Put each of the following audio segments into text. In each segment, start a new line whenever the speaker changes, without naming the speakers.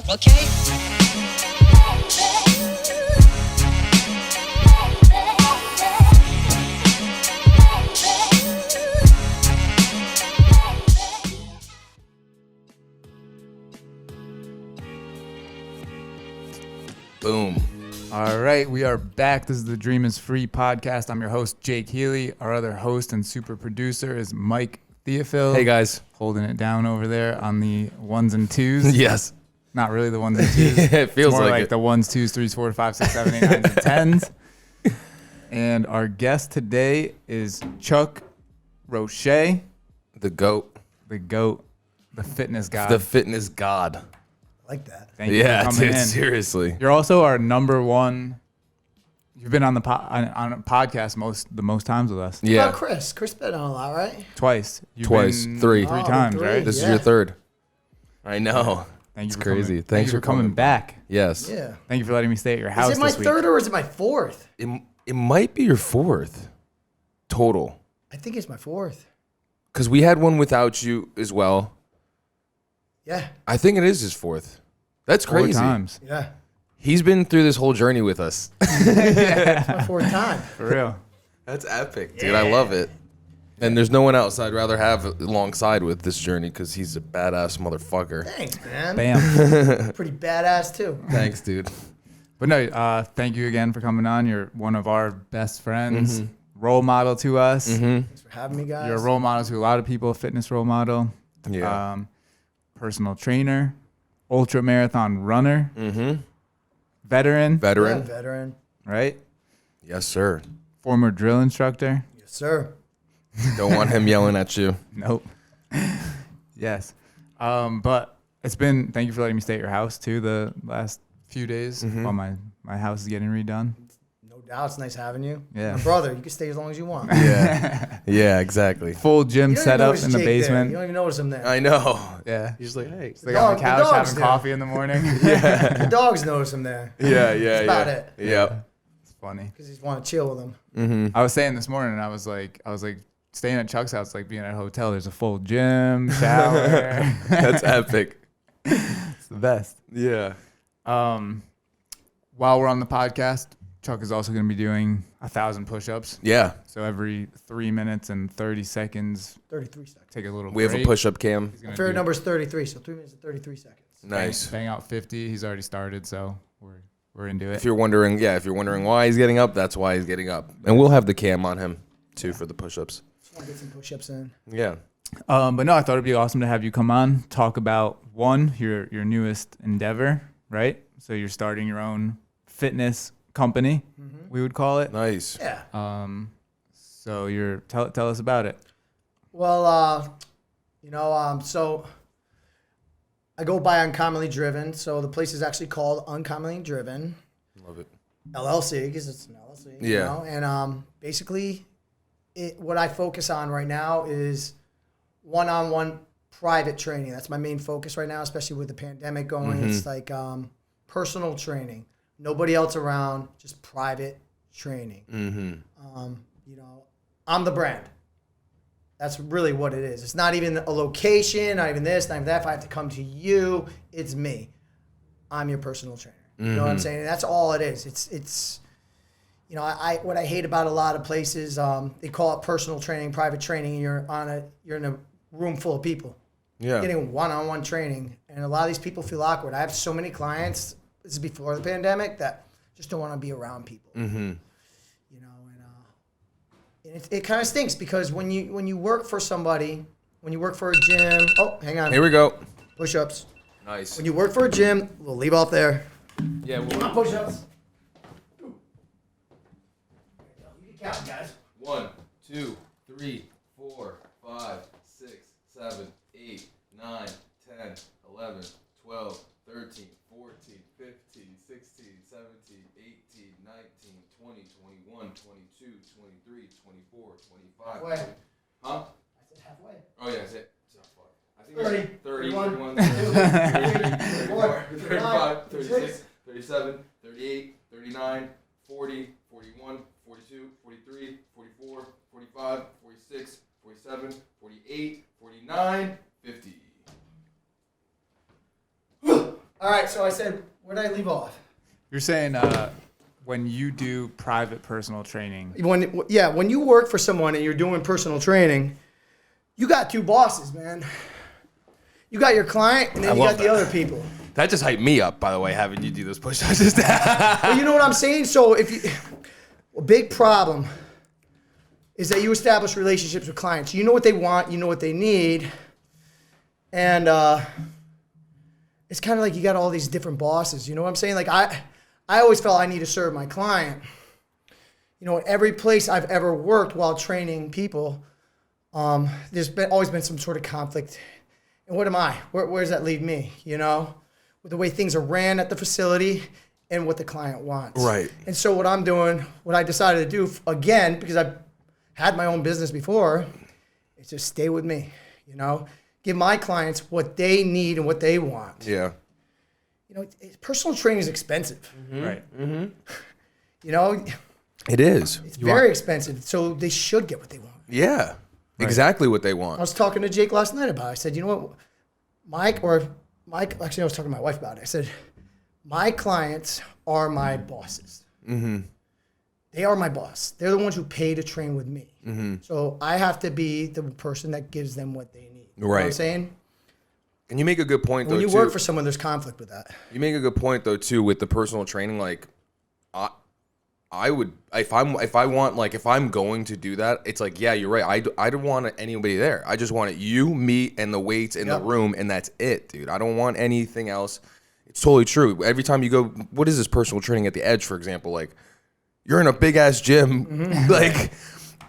Okay.
Boom.
All right, we are back. This is the Dream is Free podcast. I'm your host, Jake Healy. Our other host and super producer is Mike Theophil.
Hey, guys.
Holding it down over there on the ones and twos.
Yes.
Not really the ones and twos.
Yeah, it feels
it's more
like
like the ones, twos, threes, 4, 5, 6, 7, 8, 9, and 10s. And our guest today is Chuck Roche,
The GOAT.
the GOAT, the fitness god.
The fitness god.
I like that.
Thank you
Yeah,
for coming
dude,
in.
seriously.
You're also our number one. You've been on the on a podcast the most times with us.
Yeah.
Oh, Chris been on a lot, right?
Twice. You've
Twice.
been
Three.
Three
Oh,
times,
three.
right?
This is
Yeah.
your third. I know.
Thank you
It's
for
crazy.
Coming.
Thanks
Thank you for coming back.
Yes.
Yeah.
Thank you for letting me stay at your house
Is it my
this week.
third or is it my fourth?
It might be your fourth total.
I think it's my fourth.
Because we had one without you as well.
Yeah.
I think it is his fourth. That's
Four
crazy.
times.
Yeah.
He's been through this whole journey with us.
It's my fourth time.
For real.
That's epic, dude. I love it. And there's no one else I'd rather have alongside with this journey because he's a badass motherfucker.
Thanks, man.
Bam.
Pretty badass, too.
Thanks, dude.
But no, thank you again for coming on. You're one of our best friends, role model to us.
Thanks for having me, guys.
You're a role model to a lot of people, a fitness role model.
Yeah.
Personal trainer, ultra marathon runner,
Yeah,
veteran,
veteran.
right?
Yes, sir.
Former drill instructor.
Yes, sir.
Don't want him yelling at you.
Nope. Yes. But thank you for letting me stay at your house too the last few days while my house is getting redone.
No doubt. It's nice having you.
Yeah.
My brother, you can stay as long as you want.
Yeah. Yeah, exactly.
Full gym
You don't even
setup
notice
in the
Jake there.
basement.
You don't even notice him there.
I know.
Yeah.
He's just like, hey.
Like on the
The
couch
dogs
having
do.
coffee in the morning.
The dogs notice him there.
Yeah,
That's about it.
Yep.
It's funny.
Because he's want to chill with him.
I was saying this morning, I was like staying at Chuck's house, like being at a hotel. There's a full gym, shower.
That's epic.
It's the best.
Yeah.
While we're on the podcast, Chuck is also going to be doing 1,000 push-ups.
Yeah.
So every 3 minutes and 30 seconds,
33 seconds.
take a little
We have a
break.
push-up cam.
He's
My
gonna
favorite
do-
number is 33, so 3 minutes and 33 seconds.
Nice.
Bang out 50. He's already started, so we're into it.
If you're wondering why he's getting up, that's why he's getting up. And we'll have the cam on him too for the push-ups.
Just want to get some push-ups in.
Yeah.
But no, I thought it'd be awesome to have you come on, talk about your newest endeavor, right? So you're starting your own fitness company, we would call it.
Nice.
Yeah.
So tell us about it.
Well, so I go by Uncommonly Driven. So the place is actually called Uncommonly Driven
Love it.
LLC because it's an LLC.
Yeah.
You know? And basically, what I focus on right now is one-on-one private training. That's my main focus right now, especially with the pandemic going. It's like personal training. Nobody else around, just private training. I'm the brand. That's really what it is. It's not even a location, not even this, not even that. If I have to come to you, it's me. I'm your personal trainer. You know what I'm saying? And that's all it is. It's what I hate about a lot of places, they call it personal training, private training, and you're in a room full of people.
Yeah.
Getting one-on-one training. And a lot of these people feel awkward. I have so many clients, this is before the pandemic, that just don't want to be around people. And it kind of stinks because when you work for somebody, when you work for a gym, hang on.
Here we go.
Push-ups.
Nice.
When you work for a gym, we'll leave off there.
Yeah.
Come on, push-ups. You can count, guys.
1, 2, 3, 4, 5, 6, 7, 8, 9, 10, 11, 12, 13, 14, 15, 16, 17, 18, 19, 20, 21, 22, 23, 24, 25.
Halfway.
Huh?
I said halfway.
Oh, yeah, that's it. I think
30,
30,
31,
31, 34,
34,
35,
36,
36, 37, 38, 39, 40, 41, 42, 43, 44, 45, 46, 47, 48, 49, 50.
All All right, so I said, where did I leave off?
You're saying when you do private personal training.
When you work for someone and you're doing personal training, you got two bosses, man. You got your client, and then you got the other people.
That just hyped me up, by the way, having you do those push-ups.
Well, you know what I'm saying? So a big problem is that you establish relationships with clients. You know what they want, you know what they need, and it's kind of like you got all these different bosses. You know what I'm saying? Like I always felt I need to serve my client. You know, in every place I've ever worked while training people, there's always been some sort of conflict. And what am I? Where does that leave me? You know, with the way things are ran at the facility and what the client wants.
Right.
And so what I'm doing, what I decided to do again, because I've had my own business before, is just stay with me. You know, give my clients what they need and what they want.
Yeah.
You know, personal training is expensive.
Mm-hmm. Right.
Mm-hmm. You know,
It is.
it's very expensive. So they should get what they want.
Yeah. Right. Exactly what they want.
I was talking to Jake last night about it. I said, you know what, Mike, actually I was talking to my wife about it. I said, my clients are my bosses. Mm-hmm. They are my boss. They're the ones who pay to train with me. Mm-hmm. So I have to be the person that gives them what they need. You know what I'm saying?
And you make a good point, though,
when you work for someone, there's conflict with that.
You make a good point, though, too, with the personal training. Like, I would, if I'm going to do that, it's like, yeah, you're right. I don't want anybody there. I just want it you, me, and the weights in the room, and that's it, dude. I don't want anything else. It's totally true. Every time you go, what is this personal training at the Edge, for example? Like, you're in a big ass gym,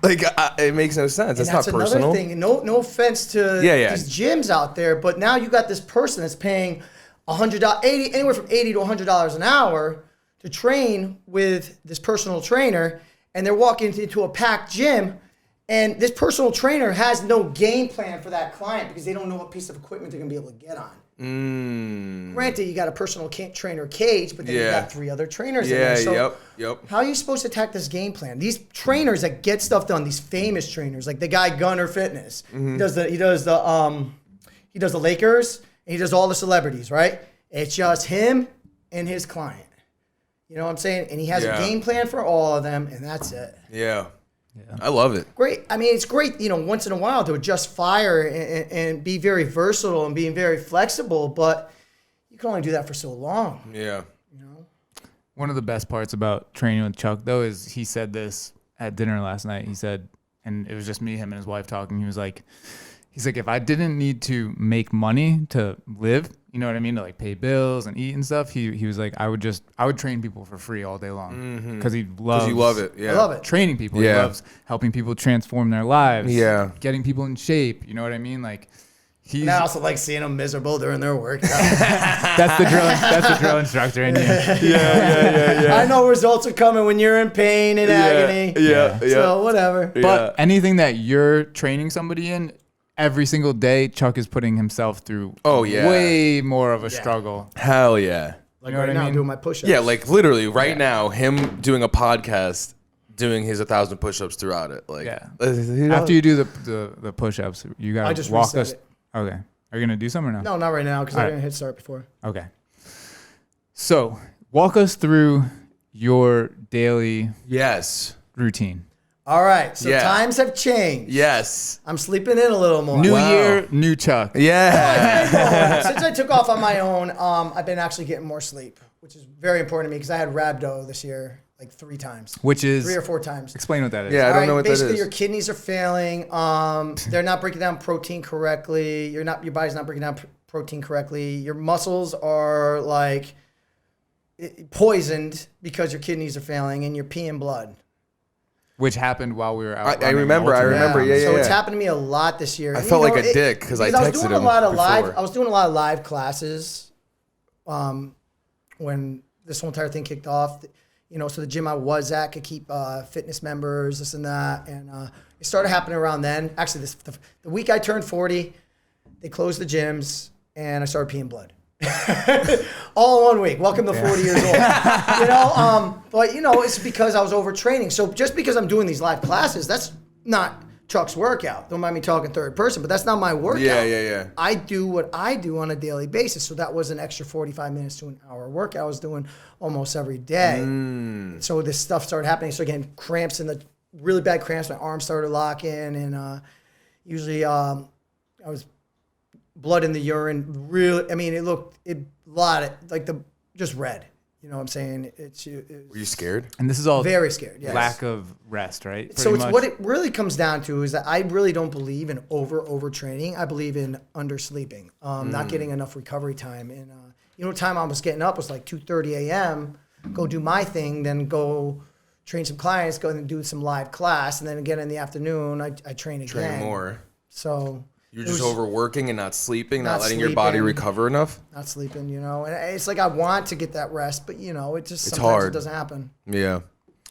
it makes no sense. It's not personal.
That's another thing. No offense to these gyms out there, but now you got this person that's paying $100, anywhere from $80 to $100 an hour to train with this personal trainer, and they're walking into a packed gym, and this personal trainer has no game plan for that client because they don't know what piece of equipment they're gonna be able to get on. Granted, you got a personal trainer cage, but then you got 3 other trainers in there. So how are you supposed to attack this game plan? These trainers that get stuff done, these famous trainers, like the guy Gunner Fitness, he does the Lakers, and he does all the celebrities, right? It's just him and his client. You know what I'm saying? And he has a game plan for all of them, and that's it.
Yeah. I love it.
Great. I mean, it's great, you know, once in a while to adjust fire and be very versatile and being very flexible, but you can only do that for so long.
Yeah.
You know?
One of the best parts about training with Chuck, though, is he said this at dinner last night. He said, and it was just me, him, and his wife talking. He's like, if I didn't need to make money to live, you know what I mean, to like pay bills and eat and stuff, he was like, I would train people for free all day long because you love it.
Yeah,
I love it.
Training people. He loves helping people transform their lives.
Yeah,
getting people in shape. You know what I mean? Like,
and I also like seeing them miserable during their workout.
That's the drill instructor in you.
Yeah.
I know results are coming when you're in pain and agony.
Yeah.
So whatever.
But anything that you're training somebody in, every single day, Chuck is putting himself through way more of a struggle.
Hell yeah.
Like right now, I'm doing my push-ups.
Yeah, like literally right now, him doing a podcast, doing his 1,000 push-ups throughout it. Like,
after you do the push-ups, you got to walk us.
It.
Okay. Are you going to do some or no?
No, not right now because I didn't hit start before.
Okay. So walk us through your daily routine.
All right, so times have changed.
Yes.
I'm sleeping in a little more.
New year, new Chuck.
Yeah.
Since I took off on my own, I've been actually getting more sleep, which is very important to me because I had rhabdo this year like 3 times.
Which is
3 or 4 times.
Explain what that is.
Yeah, I don't know what that is.
Basically, your kidneys are failing. They're not breaking down protein correctly. Your body's not breaking down protein correctly. Your muscles are like poisoned because your kidneys are failing, and you're peeing blood.
Which happened while we were out.
I remember. Yeah.
So it's happened to me a lot this year.
I felt like a dick because I texted him before.
I was doing a lot of live classes when this whole entire thing kicked off. You know, so the gym I was at could keep fitness members, this and that. And it started happening around then. Actually, the week I turned 40, they closed the gyms, and I started peeing blood. All in 1 week. Welcome to 40 years old. But it's because I was overtraining. So just because I'm doing these live classes, that's not Chuck's workout. Don't mind me talking third person, but that's not my workout.
Yeah.
I do what I do on a daily basis. So that was an extra 45 minutes to an hour workout I was doing almost every day. So this stuff started happening. So again, cramps really bad cramps. My arms started locking, and usually I was blood in the urine. Really, I mean, it looked a lot of, like just red. You know what I'm saying?
Were you scared?
And this is all
very scared. Yes.
lack of rest, right?
So it's what it really comes down to is that I really don't believe in overtraining. I believe in undersleeping, not getting enough recovery time. And time I was getting up was like 2:30 a.m. Go do my thing, then go train some clients, go and do some live class, and then again in the afternoon I train again.
Train more.
So
you're just overworking and not sleeping, not letting your body recover enough.
Not sleeping, and it's like I want to get that rest, but it just sometimes
hard.
It doesn't happen.
Yeah.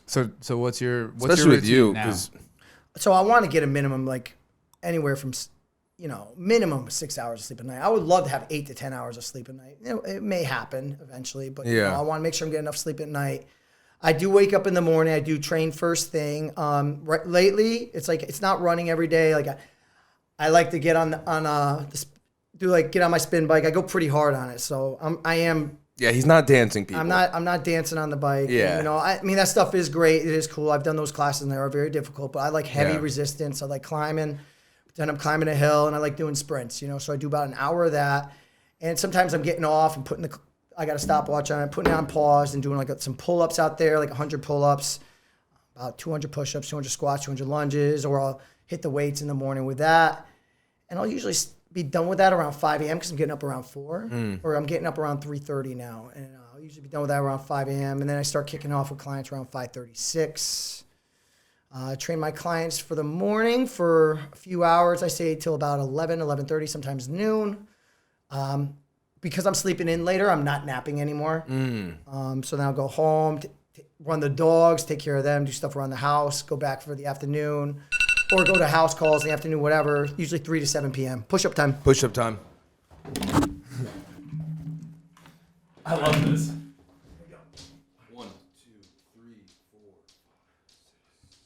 So what's your
especially with you?
now?
So I want to get a minimum like anywhere from minimum 6 hours of sleep a night. I would love to have 8 to 10 hours of sleep a night. It may happen eventually, but I want to make sure I'm getting enough sleep at night. I do wake up in the morning. I do train first thing. Lately, it's like it's not running every day. Like I like to get get on my spin bike. I go pretty hard on it, so I am.
Yeah, he's not dancing people.
I'm not dancing on the bike.
Yeah.
And, I mean that stuff is great. It is cool. I've done those classes and they are very difficult, but I like heavy resistance. I like climbing. Then I'm climbing a hill and I like doing sprints. So I do about an hour of that, and sometimes I'm getting off and I got a stopwatch on it, putting it on pause and doing like some pull-ups out there, like 100 pull-ups, about 200 push-ups, 200 squats, 200 lunges, or I'll hit the weights in the morning with that. And I'll usually be done with that around 5 a.m. because I'm getting up around 4, or I'm getting up around 3:30 now. And I'll usually be done with that around 5 a.m. And then I start kicking off with clients around 5:36. I train my clients for the morning for a few hours. I say till about 11, 11:30, sometimes noon. Because I'm sleeping in later, I'm not napping anymore. So then I'll go home, run the dogs, take care of them, do stuff around the house, go back for the afternoon, or go to house calls in the afternoon, whatever, usually 3 to 7 p.m. Push-up time.
Push-up time. I love this. 1, 2, 3, 4, 5, 6.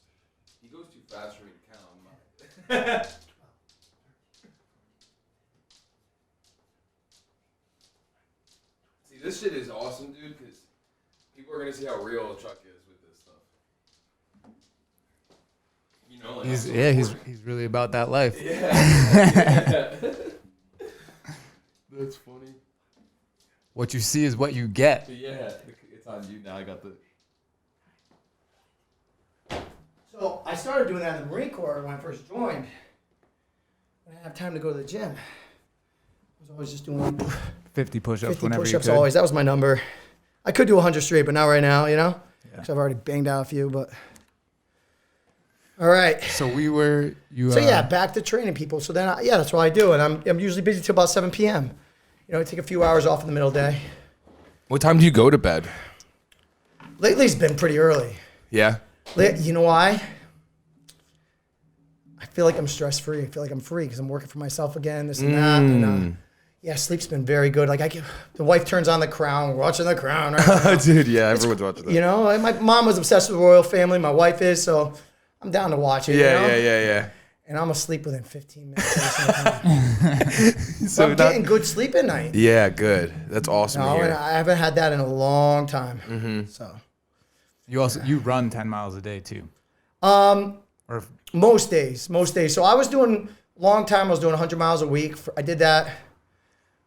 He goes too fast for me to count. See, this shit is awesome, dude, because people are going to see how real Chuck is with this stuff.
He's really about that life.
Yeah. That's funny.
What you see is what you get.
Yeah, it's on you now. I got the...
So I started doing that in the Marine Corps when I first joined. I didn't have time to go to the gym. I was always just doing
50 push-ups
50
whenever
push-ups
you could.
always. That was my number. I could do 100 straight, but not right now, because I've already banged out a few. But all right.
So
back to training people. So then, that's what I do, and I'm usually busy till about 7 p.m. I take a few hours off in the middle of the day.
What time do you go to bed?
Lately, it's been pretty early.
Yeah?
You know why? I feel like I'm stress-free. I feel like I'm free because I'm working for myself again, this and that. And, sleep's been very good. Like the wife turns on The Crown. We're watching The Crown right now.
Dude, yeah, everyone's watching that.
My mom was obsessed with the royal family. My wife is, so I'm down to watch it.
Yeah.
And I'm asleep within 15 minutes. So I'm getting good sleep at night.
Yeah, good. That's awesome to hear.
And I haven't had that in a long time. Mm-hmm. So
you run 10 miles a day too.
Or most days. So I was doing long time. I was doing 100 miles a week. I did that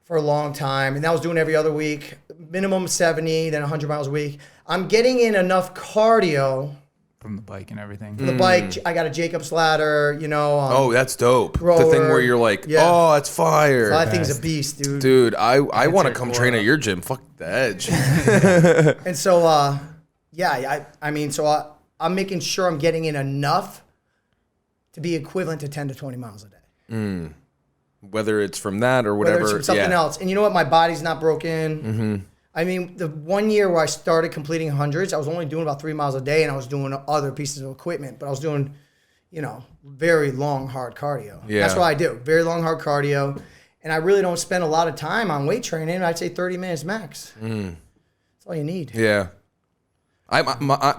for a long time, and I was doing every other week, minimum 70, then 100 miles a week. I'm getting in enough cardio.
From the bike and everything.
From the bike, I got a Jacob's ladder,
oh, that's dope.
Rower.
The thing where you're like, oh, that's fire.
So that thing's a beast, dude.
Dude, I want to come train at your gym. Fuck the edge.
And so, I'm making sure I'm getting in enough to be equivalent to 10 to 20 miles a day.
Whether it's from that or whatever.
Whether it's from something else. And you know what? My body's not broken. I mean, the 1 year where I started completing hundreds, I was only doing about 3 miles a day, and I was doing other pieces of equipment, but I was doing, very long, hard cardio.
Yeah.
That's what I do. Very long, hard cardio. And I really don't spend a lot of time on weight training. I'd say 30 minutes max. That's all you need.
Yeah. I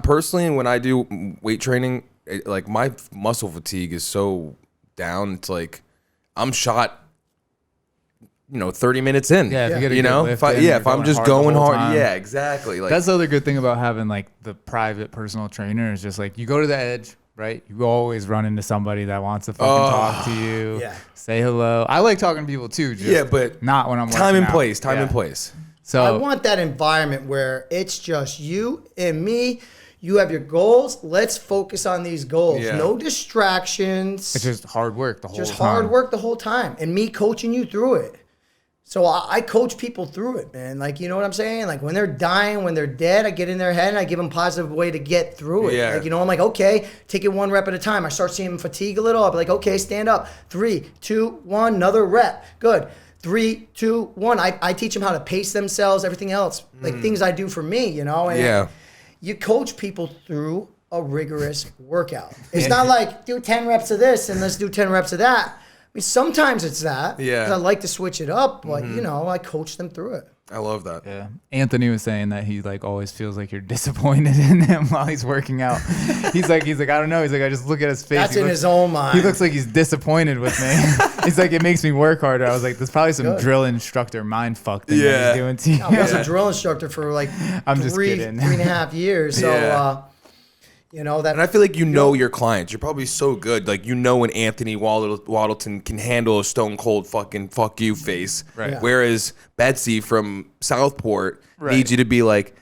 personally, when I do weight training, like my muscle fatigue is so down. It's like I'm shot, 30 minutes in.
Yeah, if you get a
you
good
know,
lift
if
in, you're
I'm just
the
going
whole
hard,
time.
yeah, exactly. Like
That's the other good thing about having like the private personal trainer is just like you go to the edge, right? You always run into somebody that wants to fucking talk to you,
yeah.
say hello. I like talking to people too, just
but
not when I'm
time
working
and
out.
place, time
Yeah.
and place.
So
I want that environment where it's just you and me. You have your goals. Let's focus on these goals.
Yeah.
No distractions.
it's just hard work the whole
Just
time.
hard work the whole time, and me coaching you through it. So I coach people through it, man. Like, you know what I'm saying? Like when they're dying, when they're dead, I get in their head and I give them positive way to get through it.
Yeah.
Like, I'm like, okay, take it one rep at a time. I start seeing them fatigue a little. I'll be like, okay, stand up. 3, 2, 1, another rep. Good. 3, 2, 1. I teach them how to pace themselves, everything else. Like things I do for me, And
Yeah.
you coach people through a rigorous workout. It's not like do 10 reps of this and let's do 10 reps of that. I mean, sometimes it's that.
Yeah.
'Cause I like to switch it up, but I coach them through it.
I love that.
Yeah. Anthony was saying that he like always feels like you're disappointed in him while he's working out. He's like, I don't know. He's like, I just look at his face.
That's
He
in
looks-
his own mind.
He looks like he's disappointed with me. He's like, it makes me work harder. I was like, there's probably some
Good.
drill instructor mind fuck thing that
Yeah.
he's doing to you.
I was a drill instructor for like
I'm just
three
kidding.
and a half years. So,
Yeah.
that
And I feel like your clients. You're probably so good. Like when Anthony Waddleton can handle a stone cold fucking fuck you face.
Right.
Yeah.
Whereas Betsy from Southport
Right.
needs you to be like,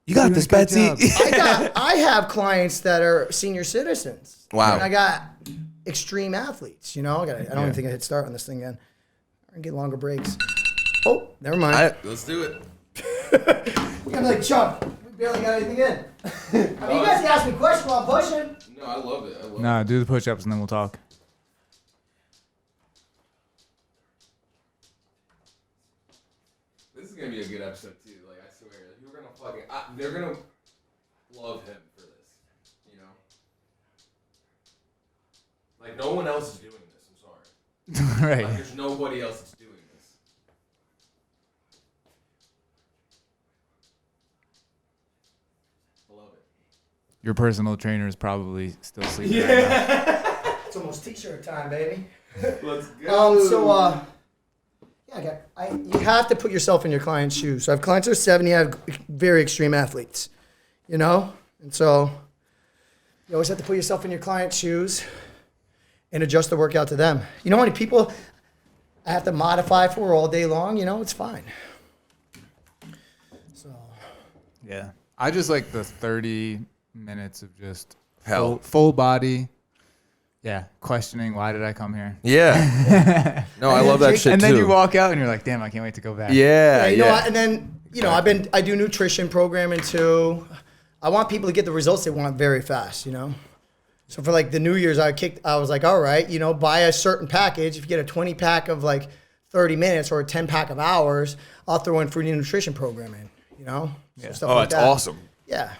you got this,
Doing a
Betsy.
good job.
I have clients that are senior citizens.
Wow.
And I got extreme athletes, I don't even think I hit start on this thing again. I can get longer breaks. Oh, never mind.
Let's do it.
We got like Chuck. We barely got anything in. I mean, you guys can ask me questions while I'm pushing.
No, I love it.
Nah, do the push-ups and then we'll talk.
This is gonna be a good episode too. Like I swear, you're gonna they're gonna love him for this. Like no one else is doing this. I'm sorry.
Right.
Like there's nobody else that's doing this. I love it.
Your personal trainer is probably still sleeping right now.
It's almost t-shirt time, baby.
Let's go.
You have to put yourself in your client's shoes. So I have clients who are 70, I have very extreme athletes, And so you always have to put yourself in your client's shoes and adjust the workout to them. You know how many people I have to modify for all day long? It's fine. So
Yeah. I just like the 30 minutes of just
Hell.
full body. Yeah. Questioning, why did I come here?
Yeah. No, I love that shit
And
too.
then you walk out and you're like, damn, I can't wait to go back.
Yeah.
you know what? And then, I do nutrition programming too. I want people to get the results they want very fast, So for like the New Year's, I was like, all right, buy a certain package. If you get a 20 pack of like 30 minutes or a 10 pack of hours, I'll throw in fruit and nutrition programming, So
Yeah.
stuff
Oh,
like
that's
that.
awesome.
Yeah.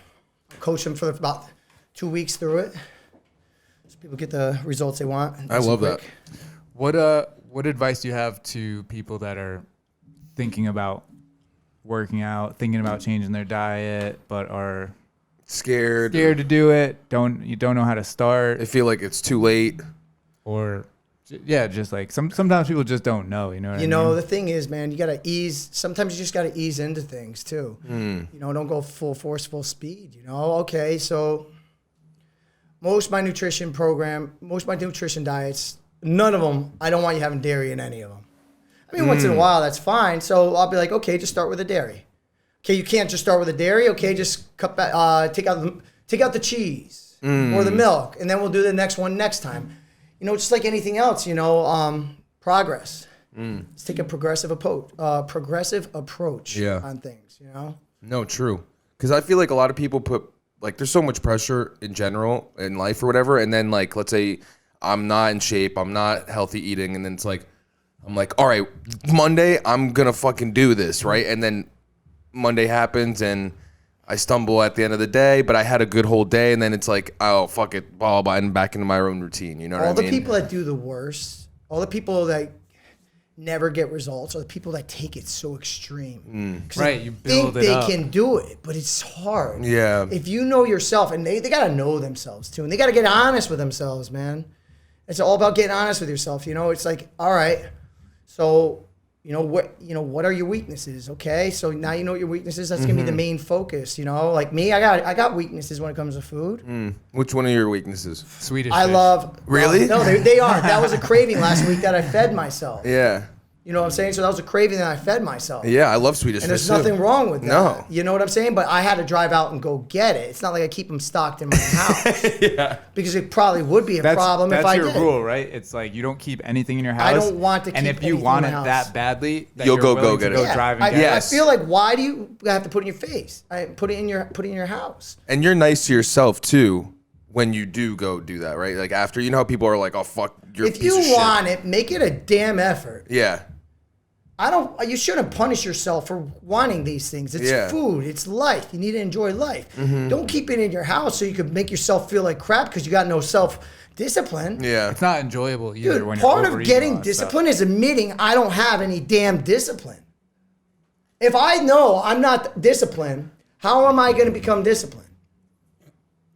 I'll coach them for about 2 weeks through it. So people get the results they want.
I love that.
What advice do you have to people that are thinking about working out, thinking about changing their diet, but are
Scared.
scared to do it? You don't know how to start,
They feel like it's too late.
or just like sometimes people just don't know. You know what I mean?
The thing is, man, you got to sometimes you just got to ease into things too. Don't go full force, full speed, Okay, so most of my nutrition diets, none of them, I don't want you having dairy in any of them. I mean, once in a while, that's fine. So I'll be like, okay, just start with a dairy. Okay, you can't just start with a dairy. Okay, just cut back, take out the cheese or the milk, and then we'll do the next one next time. Just like anything else, progress. Let's take a progressive approach on things,
No, true. Because I feel like a lot of people there's so much pressure in general in life or whatever. And then let's say I'm not in shape, I'm not healthy eating. And then it's like, I'm like, all right, Monday, I'm going to fucking do this, right? And then Monday happens and I stumble at the end of the day, but I had a good whole day. And then it's like, oh, fuck it, blah, blah, and back into my own routine. You know what I mean?
All the people that do the worst, all the people that never get results are the people that take it so extreme. 'Cause
Right,
they
you build
think
it up.
they can do it, but it's hard.
Yeah.
If you know yourself, and they got to know themselves too, and they got to get honest with themselves, man. It's all about getting honest with yourself. You know, it's like, all right, so what are your weaknesses? Okay, so now you know what your weaknesses. That's gonna be the main focus. You know, like me, I got weaknesses when it comes to food.
Which one are your weaknesses?
Swedish
I
fish.
love
Really?
No, they are. That was a craving last week that I fed myself.
Yeah.
You know what I'm saying? So that was a craving that I fed myself.
Yeah, I love Swedish
And
fish
there's nothing
too.
wrong with that.
No.
You know what I'm saying? But I had to drive out and go get it. It's not like I keep them stocked in my house.
Yeah.
Because it probably would be a problem if I did.
That's your rule, right? It's like you don't keep anything in your house.
I don't want to
And
keep
if you
anything
want
in
it
my
that
house.
badly, that
You'll
you're
go
willing
get
to
it.
go drive and
I,
get
Yes.
I feel like, why do you have to put it in your face? Put it in your house.
And you're nice to yourself too when you do go do that, right? Like after, you know how people are like, oh fuck, you're a
If
piece
you
of shit.
want it, make it a damn effort.
Yeah.
You shouldn't punish yourself for wanting these things. It's
Yeah.
food. It's life. You need to enjoy life. Don't keep it in your house so you can make yourself feel like crap because you got no self-discipline.
Yeah.
It's not enjoyable either.
Dude,
when
part
you're
of getting
overeating
discipline is admitting I don't have any damn discipline. If I know I'm not disciplined, how am I going to become disciplined?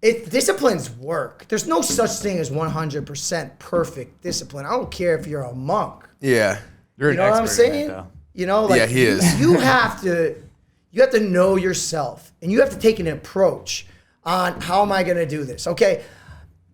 Discipline's work. There's no such thing as 100% perfect discipline. I don't care if you're a monk.
Yeah.
You're
You
an
know what I'm
expert in
saying?
it, though.
You know, like
Yeah, he is.
You have to know yourself, and you have to take an approach on how am I going to do this. Okay,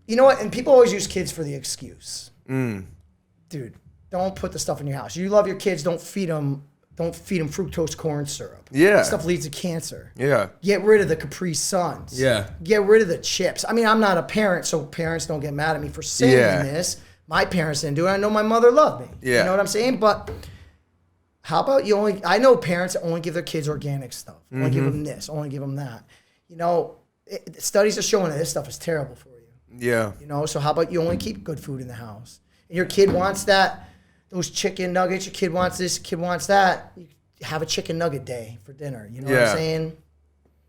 you know what? And people always use kids for the excuse. Dude, don't put the stuff in your house. You love your kids. Don't feed them. Don't feed them fructose corn syrup.
Yeah.
That stuff leads to cancer.
Yeah.
Get rid of the Capri Suns.
Yeah.
Get rid of the chips. I mean, I'm not a parent, so parents don't get mad at me for saying
Yeah.
this. My parents didn't do it. I know my mother loved me.
Yeah.
You know what I'm saying? But how about I know parents that only give their kids organic stuff. Only give them this, only give them that. You know, studies are showing that this stuff is terrible for you.
Yeah.
You know, so how about you only keep good food in the house? And your kid wants those chicken nuggets, your kid wants this, your kid wants that. You have a chicken nugget day for dinner. You know what
Yeah.
I'm saying?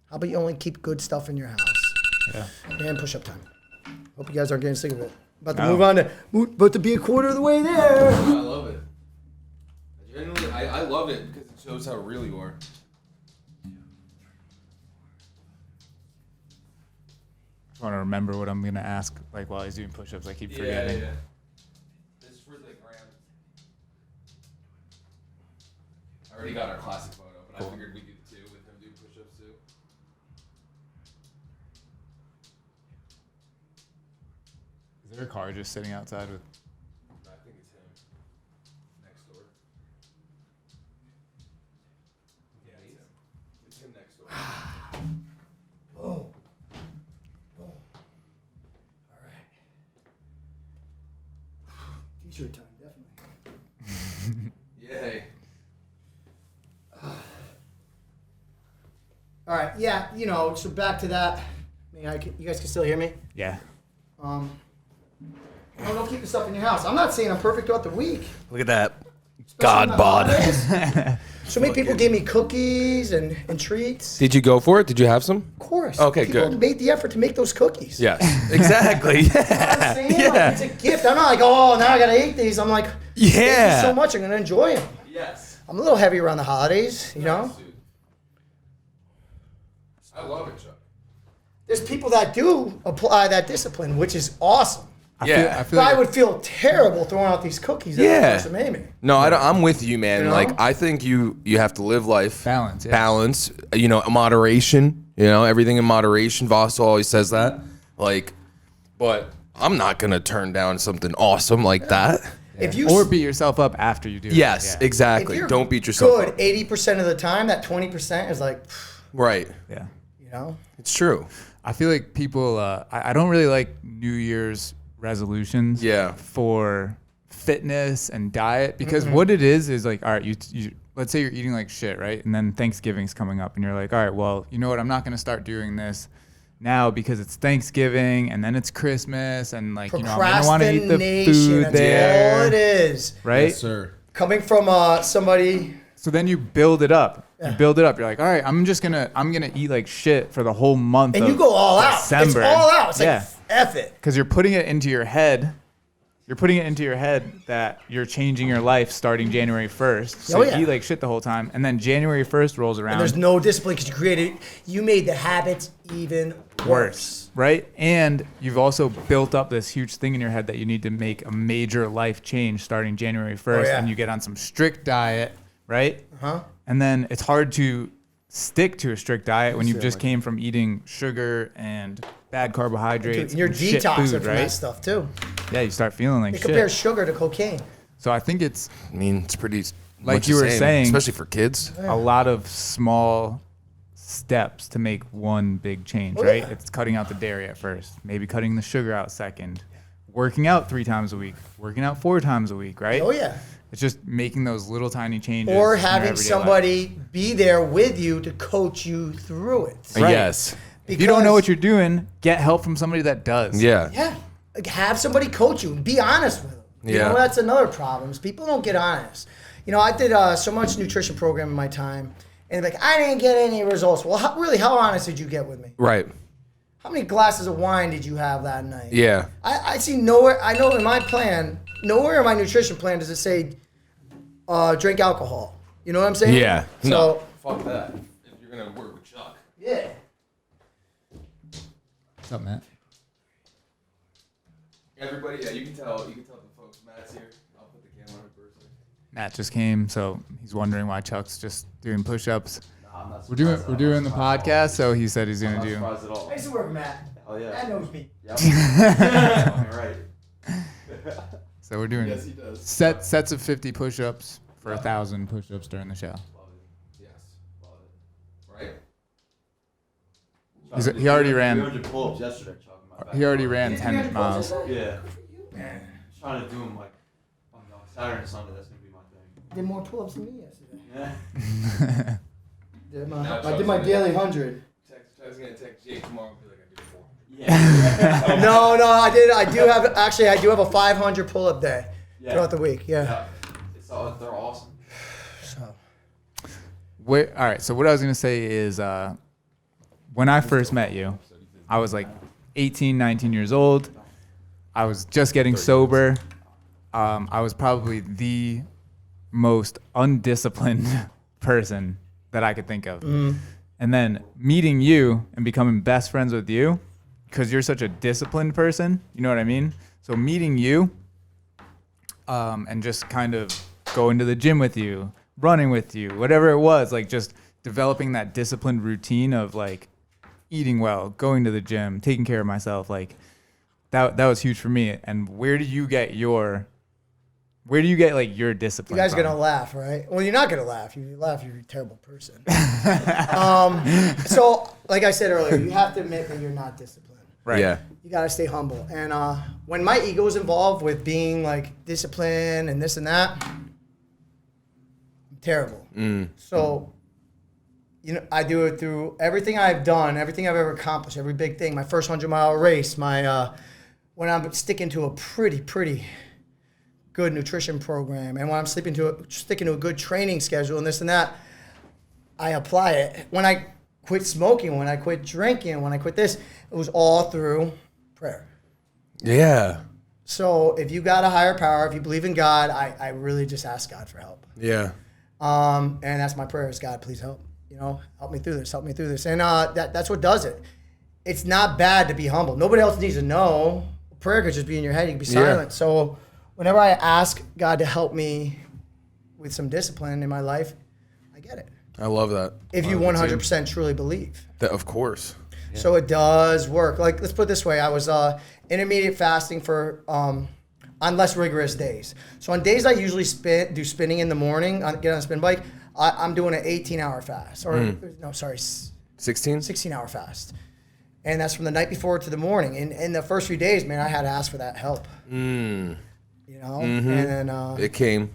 How about you only keep good stuff in your house?
Yeah.
And push-up time. Hope you guys aren't getting sick of it. About to
No.
move on about to be a quarter of the way there.
I love it. Genuinely, I love it because it shows how real you are.
I want to remember what I'm gonna ask, like while he's doing push-ups. I keep forgetting.
This is for the gram. I already got our classic photo, but I figured we could too with him doing push-ups too.
Is there a car just sitting outside with?
I think it's him. Next door. Yeah, it's him. It's him next door.
Oh. Oh. All right. T-shirt time, definitely.
Yay.
All right. Yeah. You know. So back to that. You guys can still hear me.
Yeah.
Don't keep the stuff in your house. I'm not saying I'm perfect throughout the week.
Look at that.
Especially
God
on the
bod.
holidays. So many people gave me cookies and treats.
Did you go for it? Did you have some?
Of course.
Okay,
people
good.
made the effort to make those cookies.
Yes. Exactly.
You know what I'm saying? Like,
Yeah.
it's a gift. I'm not like, oh, now I gotta eat these. I'm like, thank you
Yeah.
so much. I'm gonna enjoy them.
Yes.
I'm a little heavy around the holidays, you know.
Nice, dude. I love it, Chuck.
There's people that do apply that discipline, which is awesome.
Yeah.
I feel
But
like
I would feel terrible throwing out these cookies that
Yeah.
the person made me.
No, I'm with you, man.
You know?
Like, I think you have to live life.
Balance, yeah.
Balance. You know, moderation. You know, everything in moderation. Voss always says that. Like, but I'm not going to turn down something awesome like that.
If you
or beat yourself up after you do it.
Yes,
Yeah.
exactly.
if you're
Don't beat yourself
good
up.
80% of the time, that 20% is like,
Right.
Yeah.
you know.
It's true.
I feel like people. I don't really like New Year's resolutions.
Yeah.
For fitness and diet because what it is like, all right, you let's say you're eating like shit, right? And then Thanksgiving's coming up, and you're like, all right, well, you know what? I'm not gonna start doing this now because it's Thanksgiving and then it's Christmas and like I'm gonna want to eat the food
That's
there,
all it is.
right?
sir.
Coming from somebody.
So then you build it up. You build it up. You're like, all right, I'm gonna eat like shit for the whole month.
And
of
you go all out.
December.
It's all out. It's
yeah.
like, F it.
Because you're putting it into your head. you're putting it into your head that you're changing your life starting January 1st. So
Oh, yeah.
you eat like shit the whole time. And then January 1st rolls around.
And there's no discipline because you made the habits even worse.
Right? And you've also built up this huge thing in your head that you need to make a major life change starting January 1st.
yeah.
And you get on some strict diet, right?
Uh-huh.
And then it's hard to stick to a strict diet when you just came from eating sugar and bad carbohydrates.
And you're
and shit
detoxing
food,
from
right?
that stuff too.
Yeah, you start feeling like
They
shit.
compare sugar to cocaine.
So I think it's
I mean, it's pretty
Like
much
you
the
were
same,
saying-
especially for kids.
a lot of small steps to make one big change,
Oh,
right?
yeah.
It's cutting out the dairy at first, maybe cutting the sugar out second, working out 3 times a week, working out 4 times a week, right?
Oh yeah.
It's just making those little tiny changes.
Or
in your
having
everyday
somebody be there with you to coach you through it.
Right.
Yes.
If you don't know
Because-
what you're doing, get help from somebody that does.
Yeah.
Yeah. Like, have somebody coach you. Be honest with them. You
Yeah.
know, that's another problem is people don't get honest. You know, I did so much nutrition program in my time, and they're like, I didn't get any results. Well, how honest did you get with me?
Right.
How many glasses of wine did you have that night?
Yeah.
I see nowhere, I know in my plan, nowhere in my nutrition plan does it say drink alcohol. You know what I'm saying?
Yeah.
So,
Fuck that. If you're gonna work with Chuck.
yeah.
What's up, Matt?
Everybody, yeah, you can tell the folks Matt's here. I'll put the camera on first.
Matt just came, so he's wondering why Chuck's just doing push-ups.
Nah, I'm not
We're doing the podcast, so he said he's gonna do.
surprised at all.
I used to work with Matt.
Oh yeah.
Matt knows me.
Yep. You're right.
So we're doing
Yes, he does.
sets of 50 push-ups for 1,000 push-ups during the show.
Love it. Yes. Love it. Right?
He already ran.
300 pull-ups yesterday, Chuck. in my back.
He already ran 10 miles.
Yeah. Trying to do them like on Saturday and Sunday. That's gonna be my thing.
Did more pull-ups than me yesterday.
Yeah.
I did my daily 100.
Chuck's gonna text Jake tomorrow and be like, I did 4.
Oh.
Yeah.
No, I do have a 500 pull-up day throughout the week. Yeah.
They're awesome.
So,
All right, so what I was going to say is when I first met you, I was like 18, 19 years old. I was just getting sober. I was probably the most undisciplined person that I could think of. And then meeting you and becoming best friends with you, because you're such a disciplined person, you know what I mean? So meeting you and just kind of going to the gym with you, running with you, whatever it was, like just developing that disciplined routine of like eating well, going to the gym, taking care of myself, like that was huge for me. And where do you get like your discipline?
you guys are
from?
going to laugh, right? Well, you're not going to laugh. If you laugh, you're a terrible person. So, like I said earlier, you have to admit that you're not disciplined.
Right.
Yeah.
You got to stay humble. And when my ego is involved with being like disciplined and this and that, I'm terrible. So, you know, I do it through everything I've done, everything I've ever accomplished, every big thing. My first 100-mile race, when I'm sticking to a pretty good nutrition program, and when I'm sticking to a good training schedule and this and that, I apply it. When I quit smoking, when I quit drinking, when I quit this, it was all through prayer.
Yeah.
So if you got a higher power, if you believe in God, I really just ask God for help.
Yeah.
And that's my prayer is, God, please help. You know, help me through this, help me through this. And that's what does it. It's not bad to be humble. Nobody else needs to know. Prayer could just be in your head. You can be silent. So whenever I ask God to help me with some discipline in my life, I get it.
I love that.
If you 100% truly believe.
Of course.
So it does work. Like, let's put it this way. I was intermediate fasting for on less rigorous days. So on days I usually do spinning in the morning, get on a spin bike, I'm doing an 18-hour fast. Or, no, sorry,
16?
16-hour fast. And that's from the night before to the morning. And in the first few days, man, I had to ask for that help. You know? And then...
It came.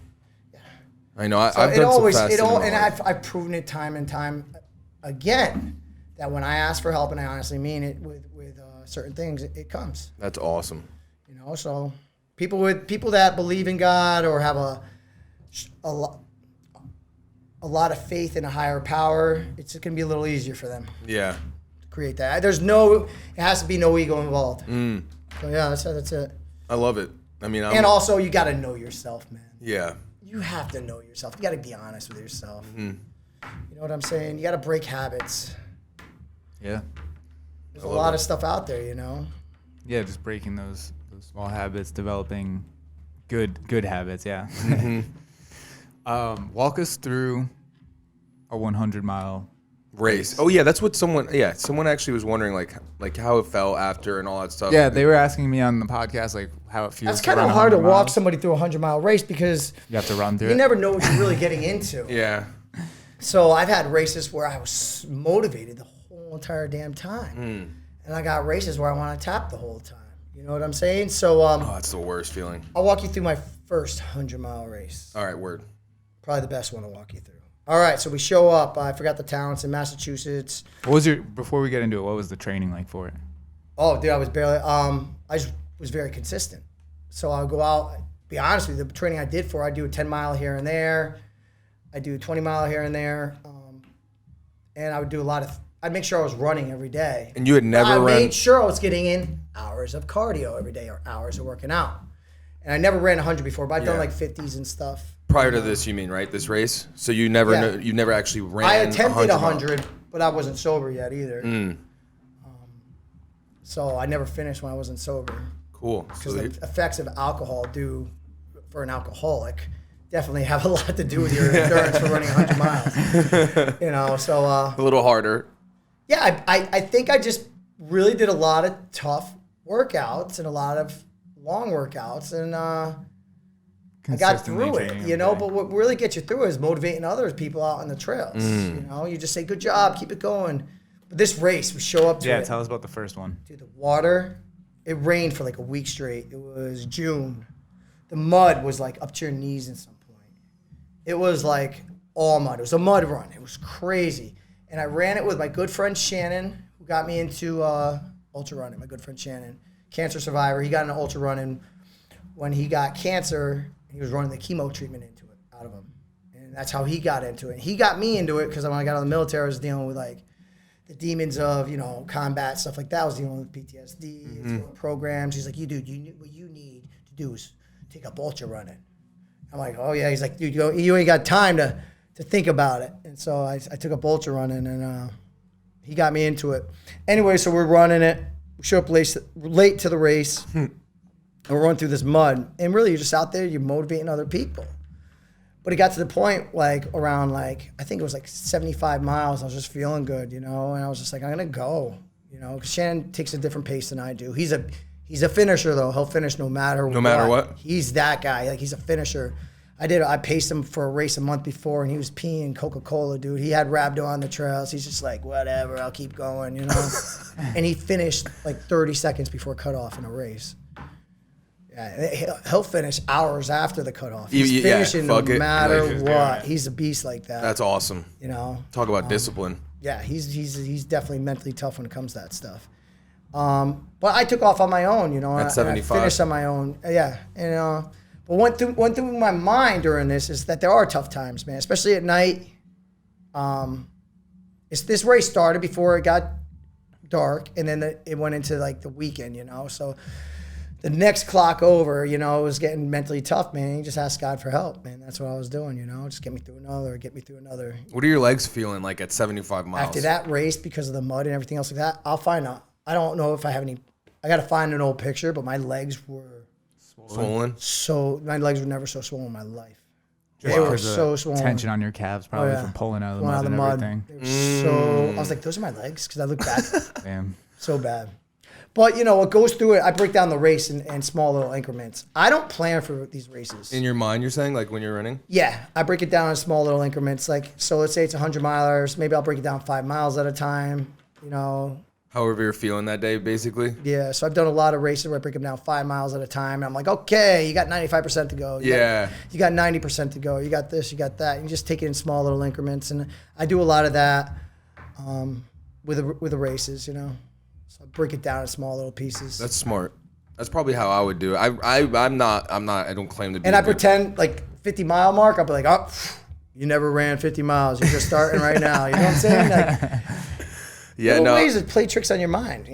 I know.
So
I've done some fasting.
and I've proven it time and time again that when I ask for help, and I honestly mean it with certain things, it comes.
That's awesome.
You know, so people that believe in God or have a lot of faith in a higher power, it's going to be a little easier for them
Yeah.
to create that. It has to be no ego involved. So yeah, that's it.
I love it. I mean,
and also you got to know yourself, man.
yeah.
You have to know yourself. You got to be honest with yourself. You know what I'm saying? You got to break habits.
Yeah.
There's a lot of stuff out there, you know.
Yeah, just breaking those small habits, developing good habits. Yeah. Walk us through a 100-mile
Race. Oh yeah, that's what someone actually was wondering like how it felt after and all that stuff.
Yeah, they were asking me on the podcast like how it feels.
That's kind of hard to walk somebody through a 100-mile race because
you have to run through
you
it.
never know what you're really getting into.
Yeah.
So I've had races where I was motivated the whole entire damn time. And I got races where I want to tap the whole time. You know what I'm saying? So
Oh, that's the worst feeling.
I'll walk you through my first 100-mile race.
All right, word.
Probably the best one to walk you through. All right, so we show up. I forgot the town. It's in Massachusetts.
What was before we get into it, what was the training like for it?
Oh, dude, I was barely. I just was very consistent. So I would go out. Be honest with you, the training I did I do a 10-mile here and there. I do a 20-mile here and there. And I would do I'd make sure I was running every day.
And you had never
I
run.
made sure I was getting in hours of cardio every day or hours of working out. And I never ran 100 before, but I've done like 50s and stuff.
Prior to this, you mean, right? This race? So you never you never actually ran.
I attempted
100,
but I wasn't sober yet either. So I never finished when I wasn't sober.
Cool.
Because the effects of alcohol for an alcoholic definitely have a lot to do with your endurance for running 100 miles. You know, so
a little harder.
Yeah, I think I just really did a lot of tough workouts and a lot of long workouts, and I got through it, you know. But what really gets you through it is motivating other people out on the trails. You know, you just say, "Good job, keep it going." But this race, we show up to it.
Yeah, tell us about the first one.
Dude, the water, it rained for like a week straight. It was June. The mud was like up to your knees at some point. It was like all mud. It was a mud run. It was crazy. And I ran it with my good friend Shannon, who got me into ultra running. My good friend Shannon, cancer survivor. He got into ultra running when he got cancer. He was running the chemo treatment out of him, and that's how he got into it. He got me into it because when I got out of the military, I was dealing with like the demons of combat stuff like that. I was dealing with PTSD, dealing with programs. He's like, dude, what you need to do is take up ultra running. I'm like, oh yeah. He's like, dude, you ain't got time to think about it. And so I took up ultra running, and he got me into it. Anyway, so we're running it. We show up late to the race, and we're running through this mud. And really, you're just out there, you're motivating other people. But it got to the point, around I think it was 75 miles. I was just feeling good, and I was just like, I'm going to go, because Shannon takes a different pace than I do. He's a finisher, though. He'll finish no matter what. He's that guy. He's a finisher. I paced him for a race a month before, and he was peeing Coca-Cola, dude. He had Rhabdo on the trails. He's just like, whatever, I'll keep going, And he finished 30 seconds before cutoff in a race. Yeah, he'll finish hours after the cutoff. He's finishing no matter what. He's a beast like that.
That's awesome. Talk about discipline.
Yeah, he's definitely mentally tough when it comes to that stuff. But I took off on my own,
At 75.
I finished on my own. Yeah, but one thing in my mind during this is that there are tough times, man, especially at night. This race started before it got dark, and then it went into the weekend, So the next clock over, it was getting mentally tough, man. You just ask God for help, man. That's what I was doing, Just get me through another.
What are your legs feeling like at 75 miles?
After that race, because of the mud and everything else like that, I'll find out. I don't know if I have any. I got to find an old picture, but my legs were
swollen.
So my legs were never so swollen in my life. They were so swollen.
Tension on your calves, probably from pulling out of the mud and everything.
They were so. I was like, those are my legs, because I look bad.
Damn.
So bad. But what goes through it, I break down the race in small little increments. I don't plan for these races.
In your mind, you're saying, when you're running?
Yeah, I break it down in small little increments. So let's say it's 100 milers. Maybe I'll break it down 5 miles at a time.
However you're feeling that day, basically.
Yeah, so I've done a lot of races where I break them down 5 miles at a time. And I'm like, okay, you got 95% to go. You got 90% to go. You got this, you got that. You just take it in small little increments. And I do a lot of that with the races, So I break it down in small little pieces.
That's smart. That's probably how I would do it. I'm not, I don't claim to be.
And I pretend 50-mile mark, I'll be like, oh, you never ran 50 miles. You're just starting right now. You know what I'm saying? Ways to play tricks on your mind,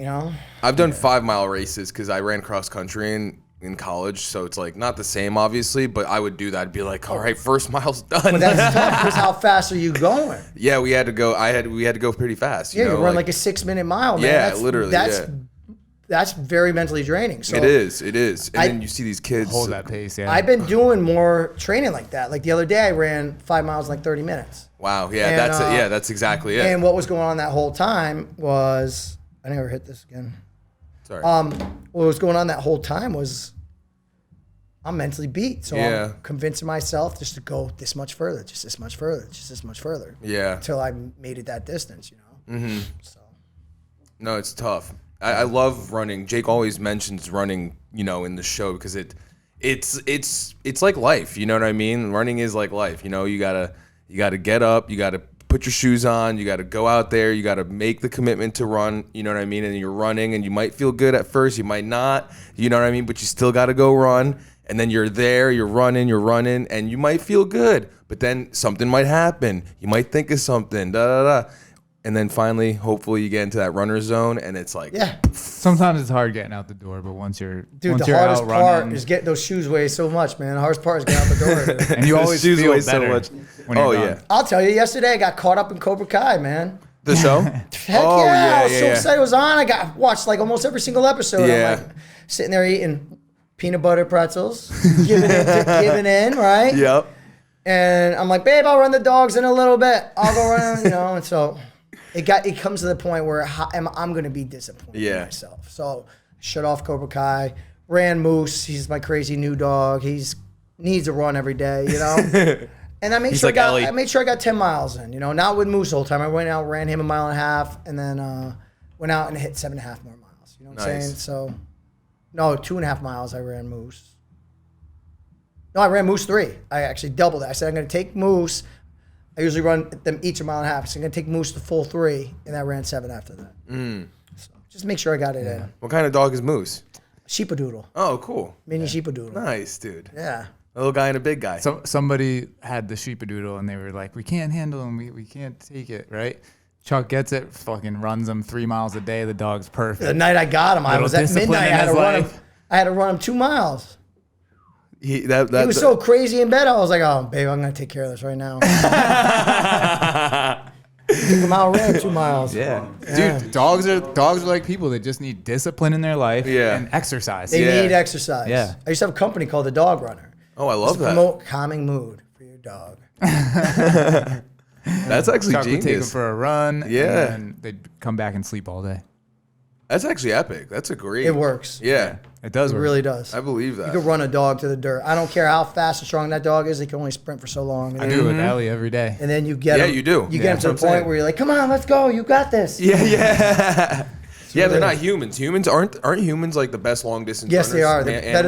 I've done 5-mile races because I ran cross country, and in college, so it's like not the same, obviously. But I would do that. I'd be like, all right, first mile's done.
But that's tough because how fast are you going?
Yeah, we had to go. We had to go pretty fast.
Yeah,
know,
you run like a 6-minute mile, man.
Yeah,
That's,
literally.
That's very mentally draining. So
It is. And then you see these kids
Hold that pace, yeah.
I've been doing more training like that. Like the other day, I ran 5 miles in like 30 minutes.
Wow. Yeah,
And,
that's it. Yeah, that's exactly it.
And what was going on that whole time was I never hit this again.
Sorry.
What was going on that whole time was I'm mentally beat. So
Yeah.
I'm convincing myself just to go this much further, just this much further, just this much further.
Yeah.
Until I made it that distance, you know? Mm-hmm. So.
No, it's tough. I love running. Jake always mentions running, you know, in the show because it's like life. You know what I mean? Running is like life. You know, you gotta get up. You gotta put your shoes on. You gotta go out there. You gotta make the commitment to run. You know what I mean? And you're running, and you might feel good at first. You might not. You know what I mean? But you still gotta go run. And then you're there. You're running, and you might feel good. But then something might happen. You might think of something. Da da da. And then finally, hopefully, you get into that runner zone, and it's like,
Yeah.
Sometimes it's hard getting out the door, but once you're
Dude, the
you're
hardest
out
part
running,
is getting those shoes weigh so much, man. The hardest part is getting out the door. Dude.
and you always
Shoes
feel
weigh so
better
much.
when you're
Oh,
done.
yeah.
I'll tell you, yesterday I got caught up in Cobra Kai, man.
the show.
Heck
Oh,
yeah, I was
yeah,
so
yeah.
excited it was on. I watched like almost every single episode.
Yeah.
I'm like sitting there eating peanut butter pretzels, giving in, right?
Yep.
And I'm like, babe, I'll run the dogs in a little bit. I'll go run, you know. And so it comes to the point where I'm going to be disappointed in myself. So shut off Cobra Kai, ran Moose. He's my crazy new dog. He's needs a run every day, you know. And I made sure
like Ellie.
I made sure I got 10 miles in, you know, not with Moose the whole time. I went out, ran him 1.5 miles, and then went out and hit 7.5 more miles. You know what I'm
Nice.
saying? So, no, 2.5 miles I ran Moose. No, I ran Moose 3. I actually doubled it. I said I'm going to take Moose. I usually run them each 1.5 miles. So I'm going to take Moose the full 3, and I ran 7 after that. So just make sure I got it in.
What kind of dog is Moose?
Sheepadoodle.
Oh, cool.
Mini sheepadoodle.
Nice, dude.
Yeah.
A little guy and a big guy.
So somebody had the sheepadoodle and they were like, we can't handle him. We can't take it, right? Chuck gets it, fucking runs him 3 miles a day. The dog's perfect.
The night I got him, I
Little
was at
discipline
midnight.
in his life.
I had to run him 2 miles.
He
He was so crazy in bed. I was like, "Oh, babe, I'm gonna take care of this right now." Took him out, ran 2 miles.
Yeah. Dude, dogs are like people. They just need discipline in their life and exercise.
They
Yeah.
need exercise.
Yeah.
I used to have a company called the Dog Runner.
Oh, I love
To
that.
promote calming mood for your dog.
That's actually
Chuck would take them
genius.
for a run.
Yeah.
And they'd come back and sleep all day.
That's actually epic. That's a great.
It works.
Yeah,
It does
It
work.
really does.
I believe that.
You could run a dog to the dirt. I don't care how fast and strong that dog is. He can only sprint for so long.
I do it with Ellie every day.
And then you get
Yeah,
him.
you do.
You
Yeah,
get him to the
that's what I'm
point
saying.
where you're like, "Come on, let's go. You got this."
Yeah. Yeah, they're
it
not
is.
humans. Humans aren't humans like the best long distance
Yes,
runners?
they are.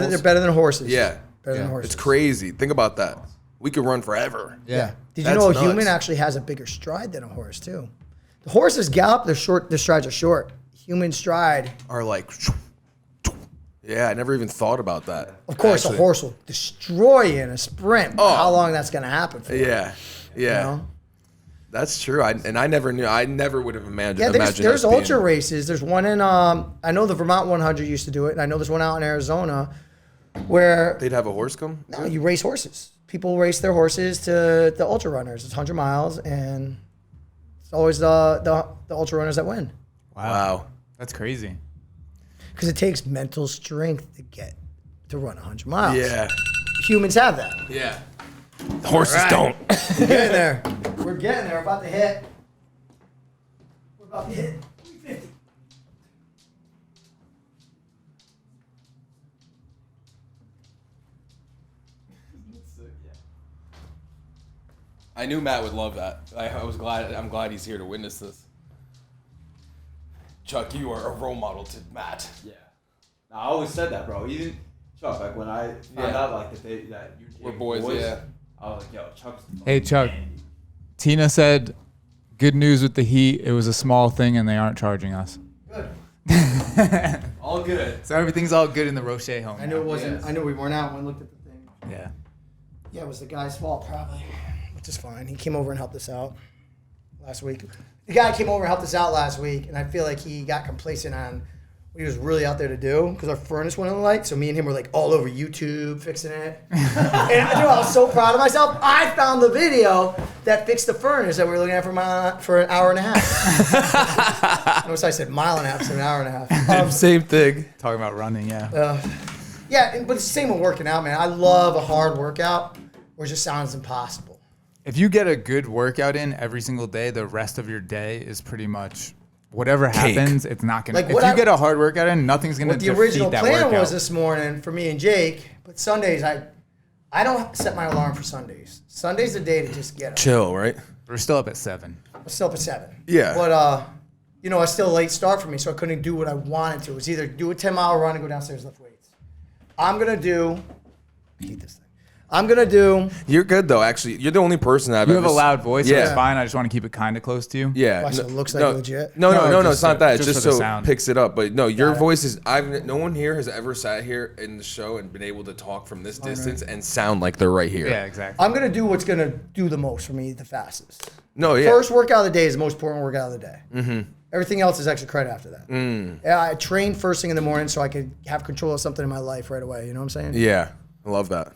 They're better than horses.
Yeah.
Better than horses.
It's crazy. Think about that. We could run forever.
Yeah. Did you
That's
know a
nuts.
human actually has a bigger stride than a horse too? The horses gallop, they're short. Their strides are short. Human stride,
Are like. Yeah, I never even thought about that.
of course,
Actually.
a horse will destroy you in a sprint. But
Oh.
how long that's going to happen for?
Yeah. Yeah.
You know?
That's true. I never knew. I never would have imagined.
Yeah, there's
us being-
ultra races. There's one in I know the Vermont 100 used to do it, and I know there's one out in Arizona where
They'd have a horse come.
you race horses. People race their horses to the ultra runners. It's 100 miles, and it's always the ultra runners that win
Wow.
That's crazy.
because it takes mental strength to run 100 miles.
Yeah.
Humans have that.
Yeah. The horses don't.
We're getting there. We're getting there. We're about to hit. We're about to hit 350.
I knew Matt would love that. I'm glad he's here to witness this. Chuck, you are a role model to Matt.
Yeah. I always said that, bro. Even Chuck, like when I found
Yeah.
out like that you
We're boys, yeah.
I was like, yo, Chuck's the
Hey, Chuck. Tina said, good news with the heat. It was a small thing and they aren't charging us.
Good.
all good.
So everything's all good in the Roche home.
I knew it wasn't. I knew we weren't out when we looked at the thing.
Yeah.
Yeah, it was the guy's fault probably, which is fine. He came over and helped us out last week. The guy came over and helped us out last week, and I feel like he got complacent on what he was really out there to do, because our furnace went on the light. So me and him were like all over YouTube fixing it. And I was so proud of myself. I found the video that fixed the furnace that we were looking at for an hour and a half. Notice I said mile and a half, so an hour and a half.
Same thing.
Talking about running, yeah.
Yeah, but it's the same with working out, man. I love a hard workout where it just sounds impossible.
If you get a good workout in every single day, the rest of your day is pretty much whatever happens. It's not gonna.
Like
if you get a hard workout in, nothing's gonna
What the
defeat
original
that
plan
workout.
was this morning for me and Jake, but Sundays I don't set my alarm for Sundays. Sunday's the day to just get up.
Chill, right?
We're still up at 7.
I'm still up at 7.
Yeah.
But it's still a late start for me, so I couldn't do what I wanted to. It was either do a 10-mile run and go downstairs and lift weights. I hate this thing. I'm gonna do.
You're good though. Actually, you're the only person I've
You
ever
have a loud voice, so
Yeah.
it's fine. I just want to keep it kind of close to you.
Yeah.
Watch, it looks like
no,
legit.
No,
No,
it's
just
not that. It's
just
just
for the
so
sound.
it picks it up. But no, your
Got it.
voice is. No one here has ever sat here in the show and been able to talk from this distance and sound like they're right here.
Yeah, exactly.
I'm gonna do what's gonna do the most for me, the fastest.
No, yeah.
First workout of the day is the most important workout of the day. Mm-hmm. Everything else is extra credit after that. Yeah, I train first thing in the morning so I could have control of something in my life right away. You know what I'm saying?
Yeah, I love that.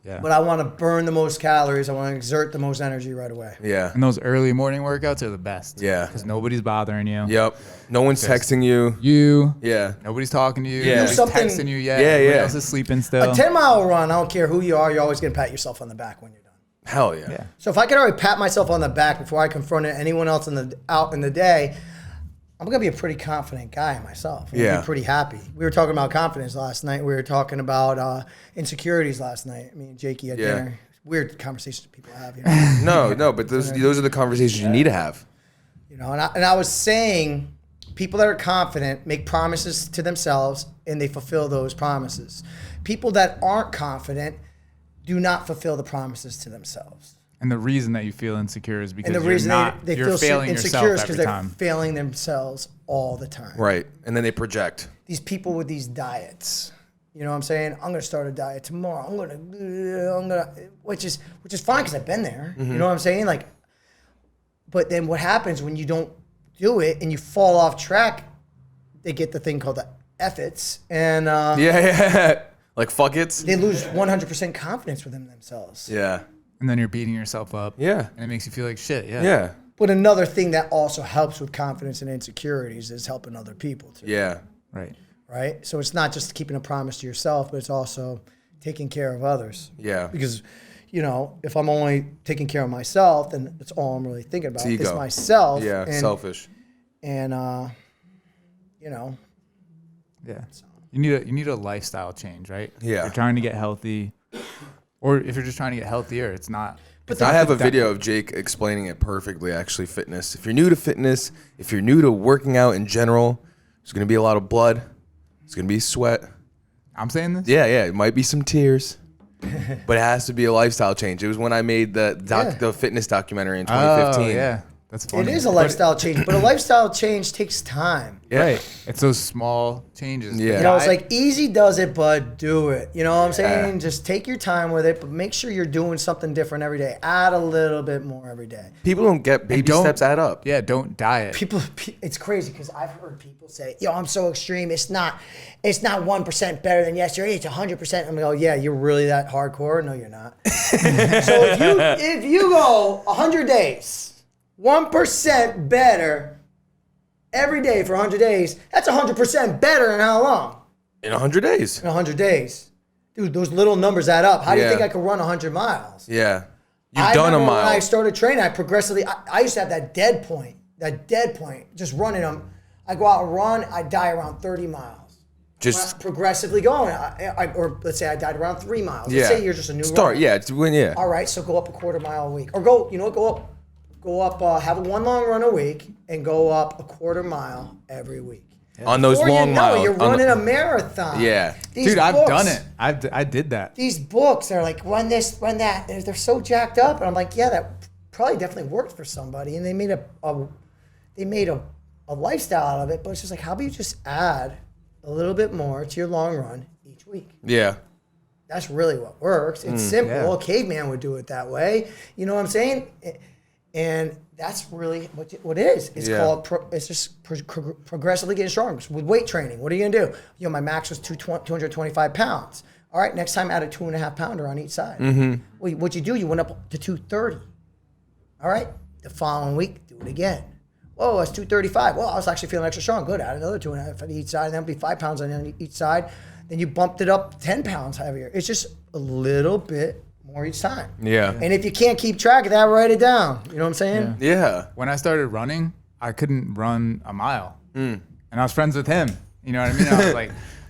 Yeah.
But I want to burn the most calories. I want to exert the most energy right away.
Yeah.
And those early morning workouts are the best.
Yeah.
Because nobody's bothering you.
Yep. No one's texting you.
You.
Yeah.
Nobody's talking to you.
Yeah.
Nobody's
Do something-
texting you yet.
Yeah,
Everybody
yeah.
else is sleeping still.
A 10-mile run, I don't care who you are, you're always going to pat yourself on the back when you're done.
Hell yeah.
Yeah.
So if I could already pat myself on the back before I confronted anyone else out in the day, I'm going to be a pretty confident guy myself. I'm gonna
Yeah.
be pretty happy. We were talking about confidence last night. We were talking about insecurities last night. Me and Jakey at
Yeah.
dinner. Weird conversations people have, you know.
No, but those are the conversations you need to have.
And I was saying, people that are confident make promises to themselves and they fulfill those promises. People that aren't confident do not fulfill the promises to themselves.
And the reason that you feel insecure is because
And the
you're
reason
not,
they
you're
feel
failing
insecure is
yourself
because
every
they're
time.
failing themselves all the time.
Right. And then they project.
These people with these diets, you know what I'm saying? I'm gonna start a diet tomorrow. I'm gonna, which is fine because I've been there. You know what I'm saying? Like, but then what happens when you don't do it and you fall off track? They get the thing called the F-its, and
Yeah. Like fuck it.
they lose 100% confidence within themselves.
Yeah.
And then you're beating yourself up.
Yeah.
And it makes you feel like shit. Yeah.
Yeah.
But another thing that also helps with confidence and insecurities is helping other people too.
Yeah.
Right.
Right? So it's not just keeping a promise to yourself, but it's also taking care of others.
Yeah.
Because, if I'm only taking care of myself, then that's all I'm really thinking about
It's
is
ego.
myself.
Yeah.
And,
Selfish.
And,
Yeah. You need a lifestyle change, right?
Yeah.
If you're trying to get healthy, or if you're just trying to get healthier, it's not.
But
I have a video of Jake explaining it perfectly, actually, fitness. If you're new to fitness, if you're new to working out in general, there's going to be a lot of blood. There's going to be sweat.
I'm saying this.
Yeah, it might be some tears. But it has to be a lifestyle change. It was when I made the fitness documentary in 2015.
Oh, yeah. That's funny.
it is a lifestyle change, but a lifestyle change takes time.
Yeah.
Right. It's those small changes.
Yeah.
It's like easy does it, but do it. You know what I'm saying? Just take your time with it, but make sure you're doing something different every day. Add a little bit more every day.
People don't get baby
don't-
steps add up.
Yeah. Don't diet.
It's crazy because I've heard people say, I'm so extreme. It's not 1% better than yesterday. It's 100%. I'm like, yeah, you're really that hardcore? No, you're not. So if you go 100 days, 1% better every day for 100 days, that's 100% better in how long?
In 100 days.
In 100 days. Dude, those little numbers add up. How do you
Yeah.
think I could run 100 miles?
Yeah. You've
I
done a
remember
mile.
When I started training, I progressively, I used to have that dead point, just running them. I go out and run, I die around 30 miles.
Just
Progressively going. Or let's say I died around 3 miles. Let's say you're just a new
start.
runner.
Yeah. It's when
All right, so go up a quarter mile a week. Or go up, have one long run a week and go up a quarter mile every week.
on those
Before
long
you know
miles.
it, you're
on the-
running a marathon.
Yeah.
These
Dude, I've
books-
done it. I did that.
These books are like, run this, run that. They're so jacked up. And I'm like, yeah, that probably definitely worked for somebody. And they made a lifestyle out of it. But it's just like, how about you just add a little bit more to your long run each week?
Yeah.
That's really what works. It's simple.
yeah.
A caveman would do it that way. You know what I'm saying? And that's really what it is. It's called, it's just progressively getting stronger. So with weight training, what are you gonna do? My max was 225 pounds. All right, next time add a 2.5 pounder on each side. Well, what you do, you went up to 230. All right, the following week, do it again. Whoa, that's 235. Well, I was actually feeling extra strong. Good, add another 2.5 on each side, and then be 5 pounds on each side. Then you bumped it up 10 pounds heavier. It's just a little bit more each time.
Yeah.
And if you can't keep track of that, write it down. You know what I'm saying?
Yeah.
When I started running, I couldn't run a mile, and I was friends with him. You know what I mean?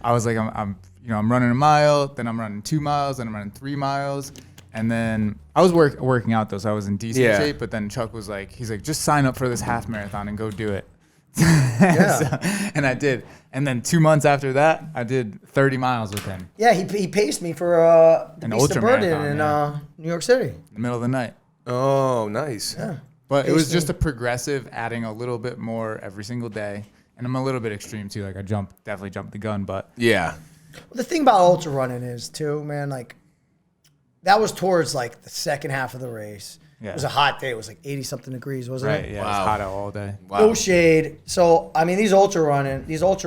I was like, I'm running a mile, then I'm running 2 miles, then I'm running 3 miles, and then I was working out though, so I was in decent shape. But then Chuck was like, he's like, just sign up for this half marathon and go do it. And I did. And then 2 months after that, I did 30 miles with him.
Yeah, he paced me for the
An
Beast of
ultra
Burden
marathon,
in New York City.
In the middle of the night.
Oh, nice.
Yeah.
But it was just a progressive, adding a little bit more every single day. And I'm a little bit extreme too. Like I definitely jumped the gun, but
Yeah.
Well, the thing about ultra running is too, man, like that was towards like the second half of the race.
Yeah.
It was a hot day. It was like 80 something degrees, wasn't
right,
it?
yeah, it was hot out all day.
Wow.
No shade. So, I mean, these ultra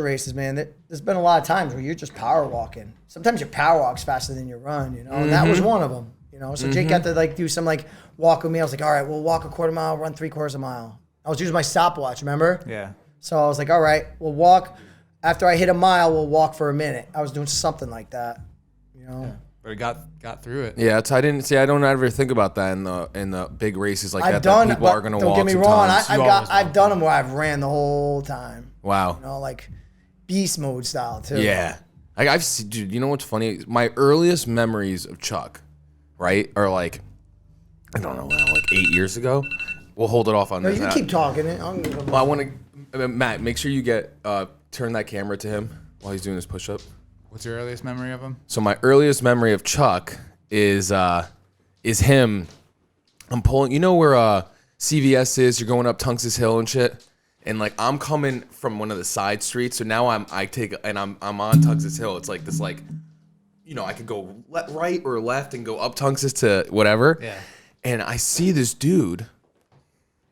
races, man, there's been a lot of times where you're just power walking. Sometimes your power walk's faster than your run, you know, and that was one of them, you know. So Jake got to like do some like walk with me. I was like, all right, we'll walk a quarter mile, run 3/4 mile. I was using my stopwatch, remember?
Yeah.
So I was like, all right, we'll walk. After I hit a mile, we'll walk for a minute. I was doing something like that, you know.
Yeah. But it got through it.
Yeah, I don't ever think about that in the big races like
I've
that.
done,
That people
but
are gonna
don't
walk
get me wrong.
sometimes.
I've done them where I've ran the whole time.
Wow.
You know, like beast mode style too.
Yeah. Like I've seen, dude, you know what's funny? My earliest memories of Chuck, right, are like, I don't know, like 8 years ago. We'll hold it off on
No,
this.
you keep talking.
Well, I want to, Matt, make sure you turn that camera to him while he's doing his push-up.
What's your earliest memory of him?
So my earliest memory of Chuck is him. I'm pulling. You know where CVS is? You're going up Tunx's Hill and shit. And like I'm coming from one of the side streets, so now I'm on Tunx's Hill. It's like this, like, you know, I could go right or left and go up Tunx's to whatever.
Yeah.
And I see this dude,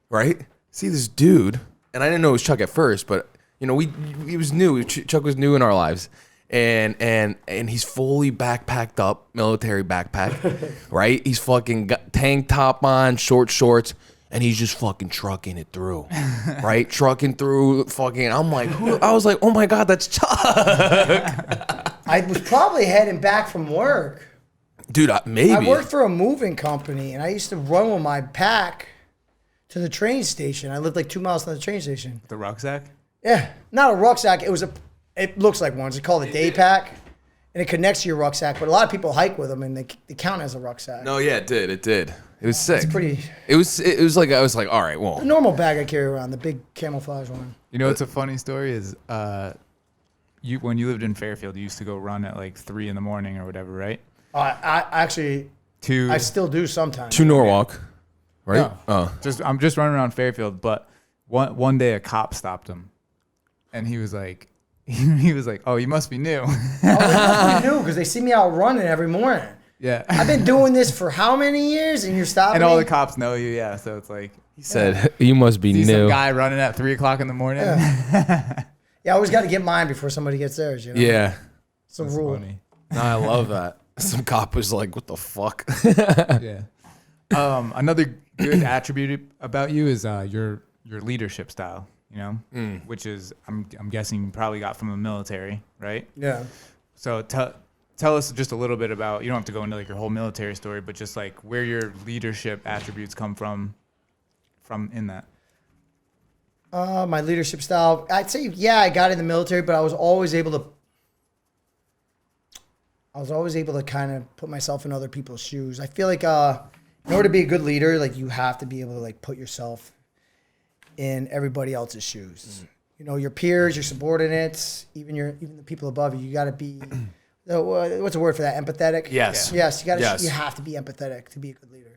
right? And I didn't know it was Chuck at first, but you know, he was new. Chuck was new in our lives. And he's fully backpacked up, military backpack, right? He's fucking got tank top on, short shorts, and he's just fucking trucking it through, right? Trucking through, fucking. I'm like, I was like, oh my god, that's Chuck.
I was probably heading back from work.
Dude, maybe.
I worked for a moving company, and I used to run with my pack to the train station. I lived like 2 miles from the train station.
The rucksack?
Yeah, not a rucksack. It looks like one. It's called a day pack, and it connects to your rucksack. But a lot of people hike with them, and they count as a rucksack.
No, yeah, it did. It was sick.
It's pretty.
It was like I was like, all right, well,
The normal bag I carry around, the big camouflage one.
You know what's a funny story is when you lived in Fairfield, you used to go run at like 3 a.m. or whatever, right?
I actually, I still do sometimes.
to Norwalk, right?
No. I'm just running around Fairfield, but one day a cop stopped him, and he was like, "Oh, you must be new."
I knew because they see me out running every morning.
Yeah.
I've been doing this for how many years, and you're stopping
And all
me?
the cops know you, yeah. So it's like
He said, "You must be
see
new."
some guy running at 3 o'clock in the morning.
Yeah, I always got to get mine before somebody gets theirs. You know?
Yeah,
It's a rule.
Funny.
no, I love that. Some cop was like, "What the fuck?"
Yeah. Another good attribute about you is your leadership style. You know, which is I'm guessing you probably got from the military, right?
Yeah.
So tell us just a little bit about. You don't have to go into like your whole military story, but just like where your leadership attributes come from in that.
My leadership style, I'd say, yeah, I got in the military, but I was always able to kind of put myself in other people's shoes. I feel like in order to be a good leader, like you have to be able to like put yourself in everybody else's shoes. You know, your peers, your subordinates, even the people above you. You got to be what's the word for that? Empathetic.
Yes.
Yes.
Yes.
You have to be empathetic to be a good leader.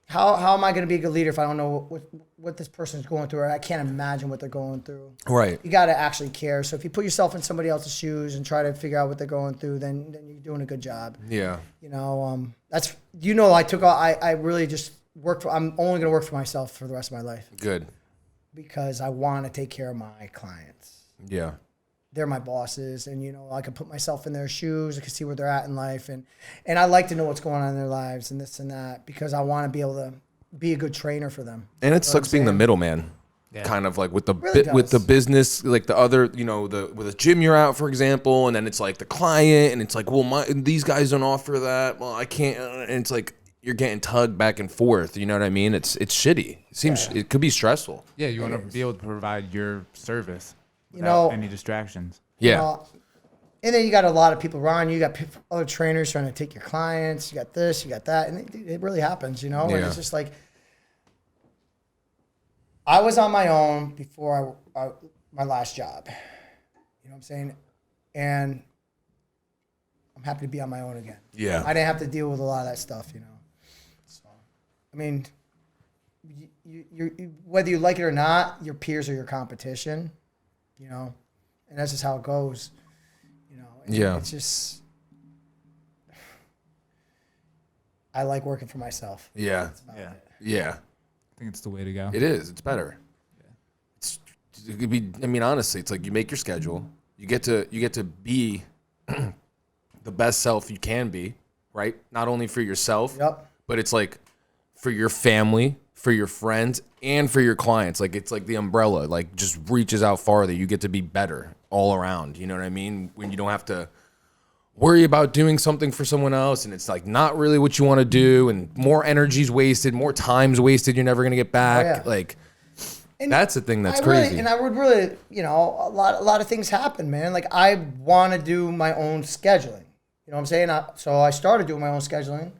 How am I going to be a good leader if I don't know what this person is going through, or I can't imagine what they're going through?
Right.
You got to actually care. So if you put yourself in somebody else's shoes and try to figure out what they're going through, then you're doing a good job.
Yeah.
You know, I really just I'm only going to work for myself for the rest of my life
Good.
because I want to take care of my clients.
Yeah.
They're my bosses, and I can put myself in their shoes. I can see where they're at in life, and I like to know what's going on in their lives and this and that because I want to be able to be a good trainer for them.
And it sucks being the middleman.
Yeah.
Kind of like with the
Really
with the
does.
business, like the other, with a gym you're out, for example, and then it's like the client, and it's like, well, these guys don't offer that. Well, I can't, and it's like you're getting tugged back and forth. You know what I mean? It's shitty. It seems it could be stressful.
Yeah, you want to be able to provide your service
You
without
know-
any distractions.
Yeah.
And then you got a lot of people around you. You got other trainers trying to take your clients. You got this, you got that, and it really happens, And
Yeah.
it's just like I was on my own before my last job. You know what I'm saying? And I'm happy to be on my own again.
Yeah.
I didn't have to deal with a lot of that stuff, So, I mean, you whether you like it or not, your peers are your competition, and that's just how it goes, And
Yeah.
It's just, I like working for myself.
Yeah.
That's about
Yeah.
it.
Yeah.
I think it's the way to go.
It is. It's better. It could be. I mean, honestly, it's like you make your schedule. You get to be the best self you can be, right? Not only for yourself,
Yep.
but it's like for your family, for your friends, and for your clients. Like it's like the umbrella, like just reaches out farther. You get to be better all around. You know what I mean? When you don't have to worry about doing something for someone else, and it's like not really what you want to do, and more energy's wasted, more time's wasted. You're never gonna get back.
yeah.
Like
And
that's the thing that's
I really-
crazy.
and I would really, a lot of things happen, man. Like I want to do my own scheduling. You know what I'm saying? So I started doing my own scheduling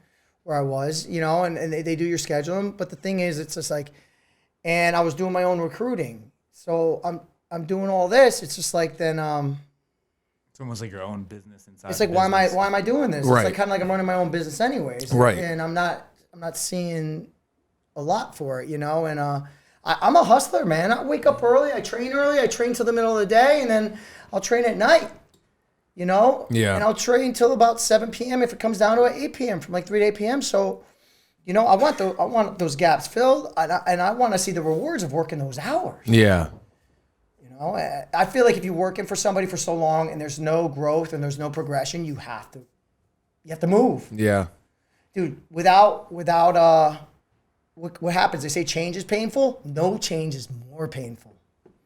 where I was, and they do your scheduling. But the thing is, it's just like, and I was doing my own recruiting. So I'm doing all this. It's just like then
It's almost like your own business inside.
it's like
the
why am
business.
I doing this?
Right.
It's like kind of like I'm running my own business anyways.
Right.
And I'm not seeing a lot for it, And I'm a hustler, man. I wake up early. I train till the middle of the day, and then I'll train at night.
Yeah.
And I'll train till about 7 p.m. if it comes down to 8 p.m. from like 3 to 8 p.m. So, I want those gaps filled, and I want to see the rewards of working those hours.
Yeah.
I feel like if you're working for somebody for so long and there's no growth and there's no progression, you have to move,
Yeah.
dude. What happens? They say change is painful. No change is more painful.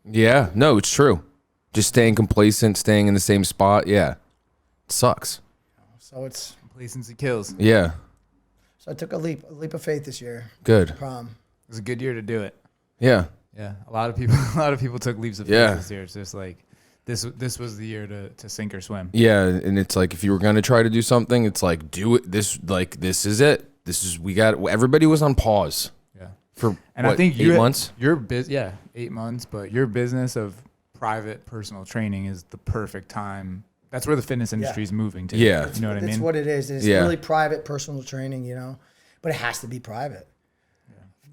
Yeah. No, it's true. Just staying complacent, staying in the same spot. Yeah. It sucks.
So it's
Complacency kills. It
Yeah.
so I took a leap of faith this year.
Good.
Prom.
was a good year to do it.
Yeah.
Yeah, a lot of people took leaps of faith
Yeah.
this year. It's just like this was the year to sink or swim.
Yeah. And it's like if you were gonna try to do something, it's like do it. This is it. Everybody was on pause
Yeah,
for
and
what,
I think
8 months.
Your 8 months, but your business of private personal training is the perfect time. That's where the fitness industry is moving to.
Yeah.
you know what I
That's
mean.
what it is. It's
Yeah.
really private personal training, but it has to be private.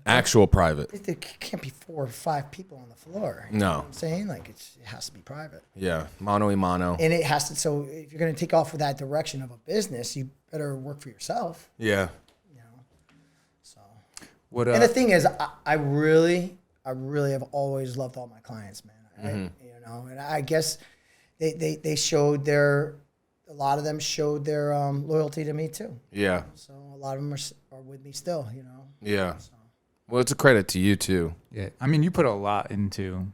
Actual private.
There can't be 4 or 5 people on the floor.
No.
You know what I'm saying? Like it has to be private.
Yeah. Mano a mano.
And it has to, so if you're going to take off with that direction of a business, you better work for yourself,
Yeah.
So,
What
and the thing is, I really have always loved all my clients, man. And I guess they showed a lot of them showed their loyalty to me too.
Yeah.
So a lot of them are with me still,
Yeah. Well, it's a credit to you too.
Yeah, I mean, you put a lot into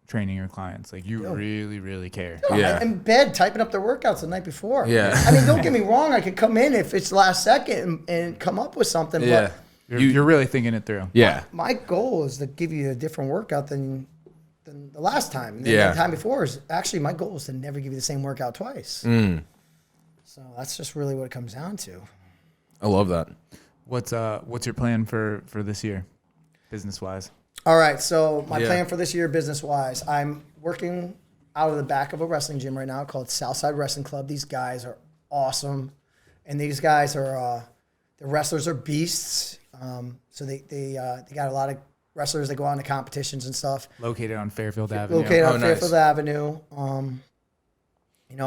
training your clients. Like you really, really care.
Yeah.
I'm in bed typing up their workouts the night before.
Yeah.
I mean, don't get me wrong. I could come in if it's last second and come up with something.
Yeah.
But
You're really thinking it through.
Yeah.
my goal is to give you a different workout than the last time. And
Yeah.
The time before is actually my goal is to never give you the same workout twice. So that's just really what it comes down to.
I love that.
What's your plan for this year, business wise?
All right. So my
Yeah.
plan for this year, business wise, I'm working out of the back of a wrestling gym right now called Southside Wrestling Club. These guys are awesome, and these guys are the wrestlers are beasts. So they got a lot of wrestlers that go on to competitions and stuff.
Located on Fairfield Avenue.
Located on
Oh, nice.
Fairfield Avenue. I'm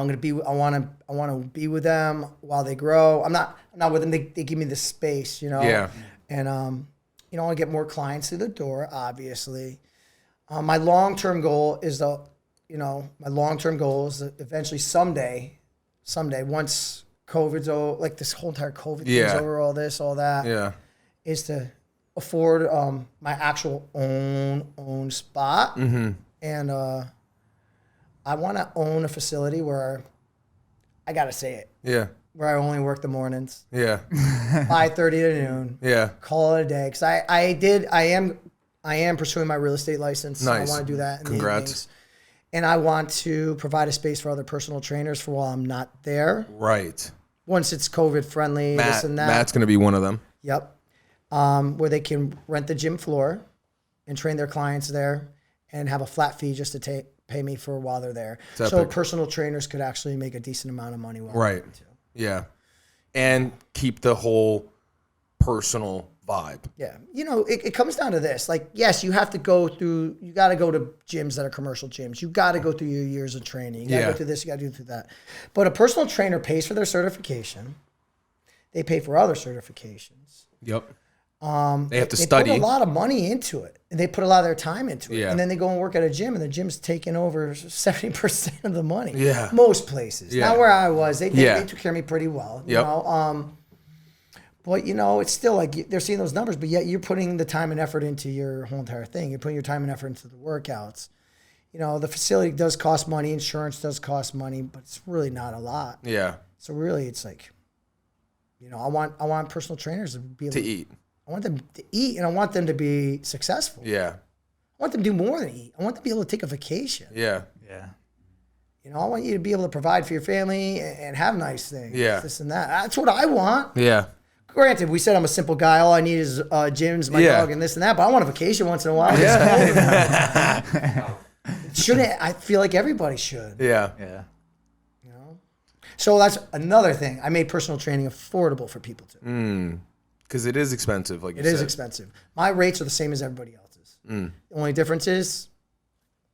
gonna be. I want to be with them while they grow. I'm not with them. They give me the space,
Yeah.
And I want to get more clients through the door, obviously. My long-term goal is eventually someday, once COVID's over, like this whole entire COVID thing's over, all that, is to afford my actual own spot.
Mm-hmm.
And I want to own a facility where I got to say it.
Yeah.
Where I only work the mornings.
Yeah.
5:30 to noon.
Yeah.
Call it a day. Because I am pursuing my real estate license.
Nice.
I want to do that in
Congrats.
the evenings. And I want to provide a space for other personal trainers for while I'm not there.
Right.
Once it's COVID friendly, this and that.
Matt's going to be one of them.
Yep. Where they can rent the gym floor and train their clients there and have a flat fee just to pay me for while they're there.
It's
So
epic.
personal trainers could actually make a decent amount of money while
Right.
they're there too.
Yeah. And keep the whole personal vibe.
Yeah. It comes down to this. Like, yes, you got to go to gyms that are commercial gyms. You got to go through your years of training. You got to go through this, you got to do through that. But a personal trainer pays for their certification. They pay for other certifications.
Yep. They have to
They
study.
put a lot of money into it. And they put a lot of their time into it.
Yeah.
And then they go and work at a gym, and the gym's taking over 70% of the money.
Yeah.
Most places.
Yeah.
Not where I was. They
Yeah.
took care of me pretty well. You
Yep.
know? But, it's still like they're seeing those numbers, but yet you're putting the time and effort into your whole entire thing. You're putting your time and effort into the workouts. The facility does cost money. Insurance does cost money, but it's really not a lot.
Yeah.
So really, it's like, I want personal trainers to be able
To eat.
I want them to eat, and I want them to be successful.
Yeah.
I want them to do more than eat. I want them to be able to take a vacation.
Yeah.
Yeah.
I want you to be able to provide for your family and have nice things.
Yeah.
This and that. That's what I want.
Yeah.
Granted, we said I'm a simple guy. All I need is gyms, my
Yeah.
dog, and this and that. But I want a vacation once in a while.
Yeah.
Shouldn't I feel like everybody should.
Yeah.
Yeah.
So that's another thing. I made personal training affordable for people too.
Because it is expensive, like you
It
said.
is expensive. My rates are the same as everybody else's. The only difference is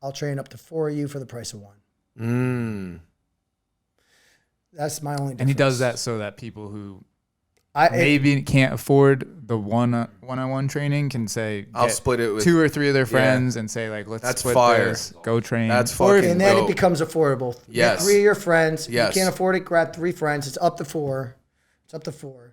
I'll train up to 4 of you for the price of one. That's my only difference.
And he does that so that people who
I
maybe can't afford the one-on-one training can say,
I'll
get
split it with
2 or 3 of their friends and say, like, let's
That's
split
fire.
this, go train.
That's
Or
fucking
and then
dope.
it becomes affordable.
Yes.
Get 3 of your friends. If
Yes.
you can't afford it, grab 3 friends. It's up to 4. It's up to 4.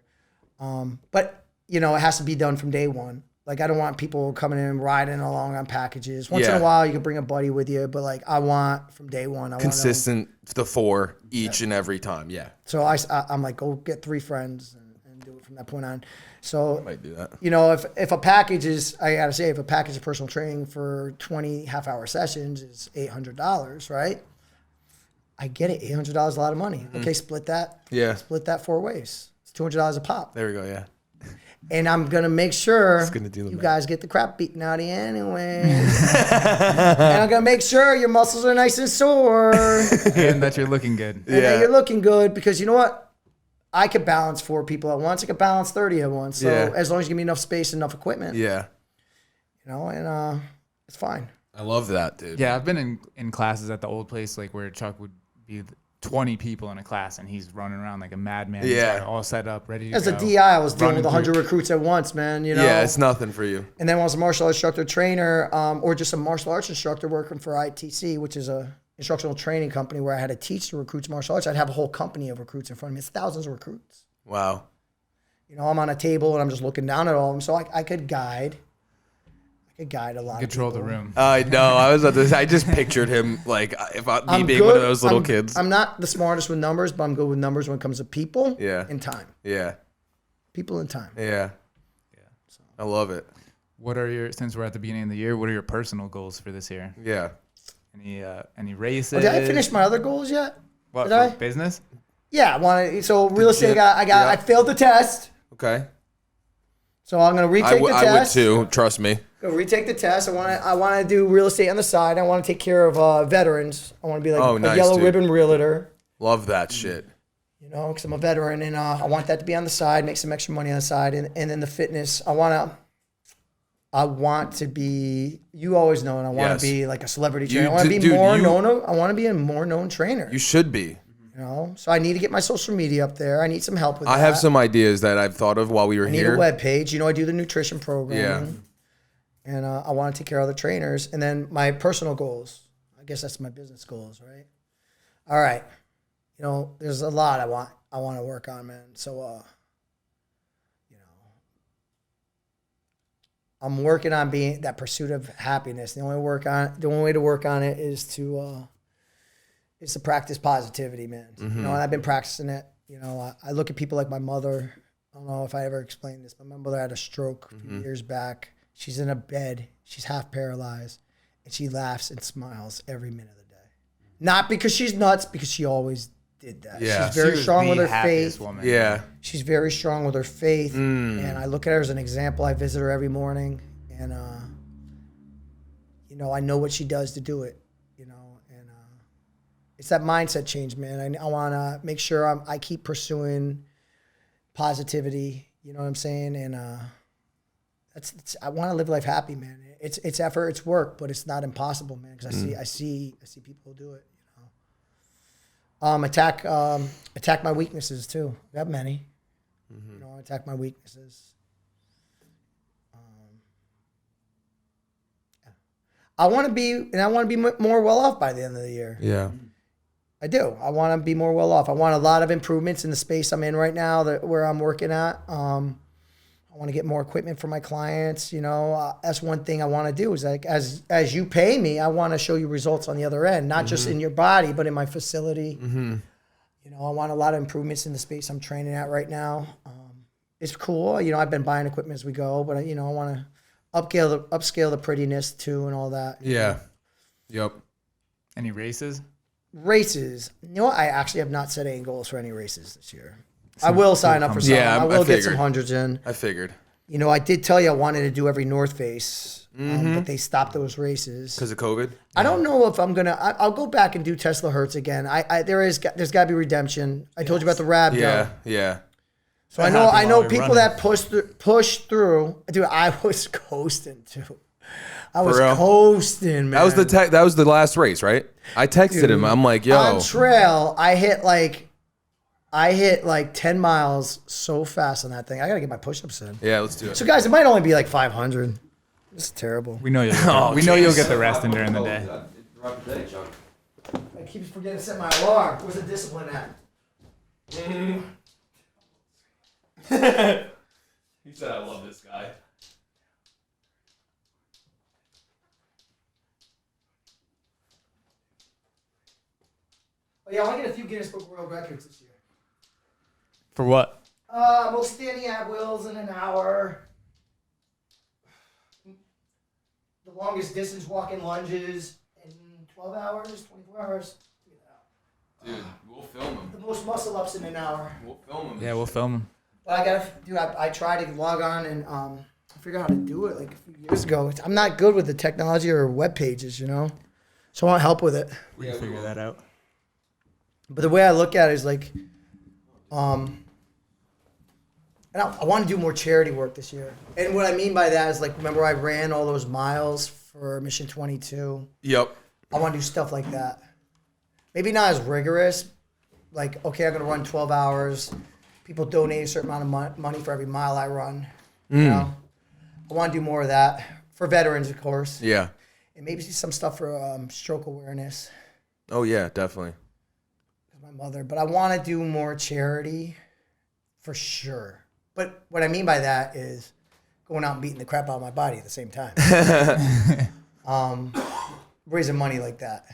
But it has to be done from day one. Like, I don't want people coming in riding along on packages. Once in
Yeah.
a while, you can bring a buddy with you, but like, I want from day one. I want
Consistent, the 4 each and every time. Yeah.
So I'm like, go get 3 friends and do it from that point on. So
Might do that.
if a package is, I gotta say, if a package of personal training for 20 half-hour sessions is $800, right? I get it. $800 is a lot of money. Okay, split that.
Yeah.
Split that 4 ways. It's $200 a pop.
There we go. Yeah.
And I'm gonna make sure
gonna do the
you
math.
guys get the crap beaten out of you anyway. And I'm gonna make sure your muscles are nice and sore.
and that you're looking good.
And that you're looking good, because you know what? I could balance 4 people at once. I could balance 30 at once. So
Yeah.
as long as you give me enough space, enough equipment,
Yeah.
and it's fine.
I love that, dude.
Yeah, I've been in classes at the old place, like where Chuck would be 20 people in a class, and he's running around like a madman. He's
Yeah.
got it all set up, ready to
As
go.
a DI, I was dealing with
Running
100
through-
recruits at once, man.
Yeah, it's nothing for you.
And then when I was a martial arts instructor trainer, or just a martial arts instructor working for ITC, which is a instructional training company where I had to teach the recruits martial arts, I'd have a whole company of recruits in front of me. It's thousands of recruits.
Wow.
I'm on a table and I'm just looking down at all of them. So I could guide. I could guide a lot
Control
of
the
people.
room.
I know. I was about to say, I just pictured him like me being one of those little kids.
I'm not the smartest with numbers, but I'm good with numbers when it comes to people
Yeah.
and time.
Yeah.
People and time.
Yeah. I love it.
What are since we're at the beginning of the year, what are your personal goals for this year?
Yeah.
Any races?
Oh, did I finish my other goals yet?
What,
did
for
I?
business?
Yeah, I wanted. So real estate,
you?
I failed the test.
Okay.
So I'm gonna retake the
I would
test.
too. Trust me.
Go retake the test. I want to do real estate on the side. I want to take care of veterans. I want to be like a
nice,
yellow
dude.
ribbon realtor.
Love that shit.
Because I'm a veteran, and I want that to be on the side, make some extra money on the side, and then the fitness. I want to be. You always know, and I want
Yes.
to be like a celebrity
You
trainer. I want to be
dude,
more
you-
known. I want to be a more known trainer.
You should be.
So I need to get my social media up there. I need some help with that.
I have some ideas that I've thought of while we were
I need
here.
a web page. I do the nutrition program.
Yeah.
And I want to take care of the trainers. And then my personal goals. I guess that's my business goals, right? All right. There's a lot I want to work on, man. So, I'm working on being that pursuit of happiness. The only way to work on it is to practice positivity, man. And I've been practicing it. I look at people like my mother. I don't know if I ever explained this, but my mother had a stroke a few years back. She's in a bed. She's half paralyzed, and she laughs and smiles every minute of the day. Not because she's nuts, because she always did that.
Yeah.
She's very strong with her
happiest
faith.
woman.
Yeah.
She's very strong with her faith, and I look at her as an example. I visit her every morning, and I know what she does to do it. And it's that mindset change, man. I want to make sure I keep pursuing positivity. You know what I'm saying? And I want to live life happy, man. It's effort, it's work, but it's not impossible, man. Because I see people do it. Attack my weaknesses too. I have many. Attack my weaknesses. I want to be more well off by the end of the year.
Yeah.
I do. I want to be more well off. I want a lot of improvements in the space I'm in right now, where I'm working at. I want to get more equipment for my clients. That's one thing I want to do is like, as you pay me, I want to show you results on the other end, not just in your body, but in my facility. I want a lot of improvements in the space I'm training at right now. It's cool. I've been buying equipment as we go, but I want to upscale the prettiness too and all that.
Yeah. Yep.
Any races?
Races. I actually have not set any goals for any races this year. I will sign up for some.
Yeah,
I will get some
figured.
hundreds in.
I figured.
I did tell you I wanted to do every North Face, but they stopped those races.
Because of COVID?
I don't know if I'm gonna. I'll go back and do Tesla Hertz again. There's got to be redemption. I told you about the Rab.
Yeah. Yeah.
So I know people that push through. Dude, I was coasting too. I was
real?
coasting, man.
That was that was the last race, right? I texted him. I'm like, yo.
On trail, I hit like 10 miles so fast on that thing. I got to get my push-ups in.
Yeah, let's do it.
So, guys, it might only be like 500. It's terrible.
We know you'll get the rest in during the day.
Throughout the day, Chuck.
I keep forgetting to set my alarm. Where's the discipline at?
He said, I love this guy.
Oh, yeah, I want to get a few Guinness Book World Records this year.
For what?
Most standing at wills in an hour. The longest distance walking lunges in 12 hours, 24 hours.
Dude, we'll film him.
The most muscle ups in an hour.
We'll film him.
Yeah, we'll film them.
But I tried to log on and figure out how to do it like a few years ago. I'm not good with the technology or web pages, So I want help with it.
We can figure that out.
But the way I look at it is like, and I want to do more charity work this year. And what I mean by that is like, remember I ran all those miles for Mission 22?
Yep.
I want to do stuff like that. Maybe not as rigorous. Like, okay, I'm going to run 12 hours. People donate a certain amount of money for every mile I run. I want to do more of that. For veterans, of course.
Yeah.
And maybe some stuff for stroke awareness.
Oh, yeah, definitely.
My mother. But I want to do more charity for sure. But what I mean by that is going out and beating the crap out of my body at the same time. Raising money like that.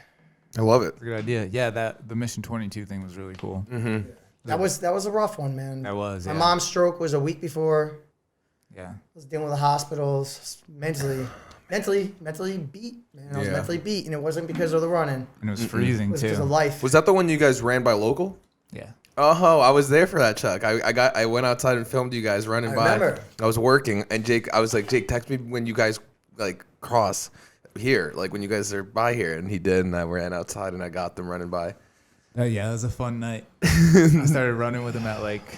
I love it.
Good idea. Yeah, the Mission 22 thing was really cool.
Mm-hmm.
That was a rough one, man.
That was.
My
Yeah.
mom's stroke was a week before.
Yeah.
I was dealing with the hospitals, mentally beat, man. I was
Yeah.
mentally beat, and it wasn't because of the running.
And it was
It
freezing
was because of
too.
life.
Was that the one you guys ran by local?
Yeah.
Oh, I was there for that, Chuck. I went outside and filmed you guys running
I
by.
remember.
I was working, and I was like, Jake, text me when you guys like cross here, like when you guys are by here, and he did, and I ran outside and I got them running by.
Yeah, it was a fun night. I started running with him at like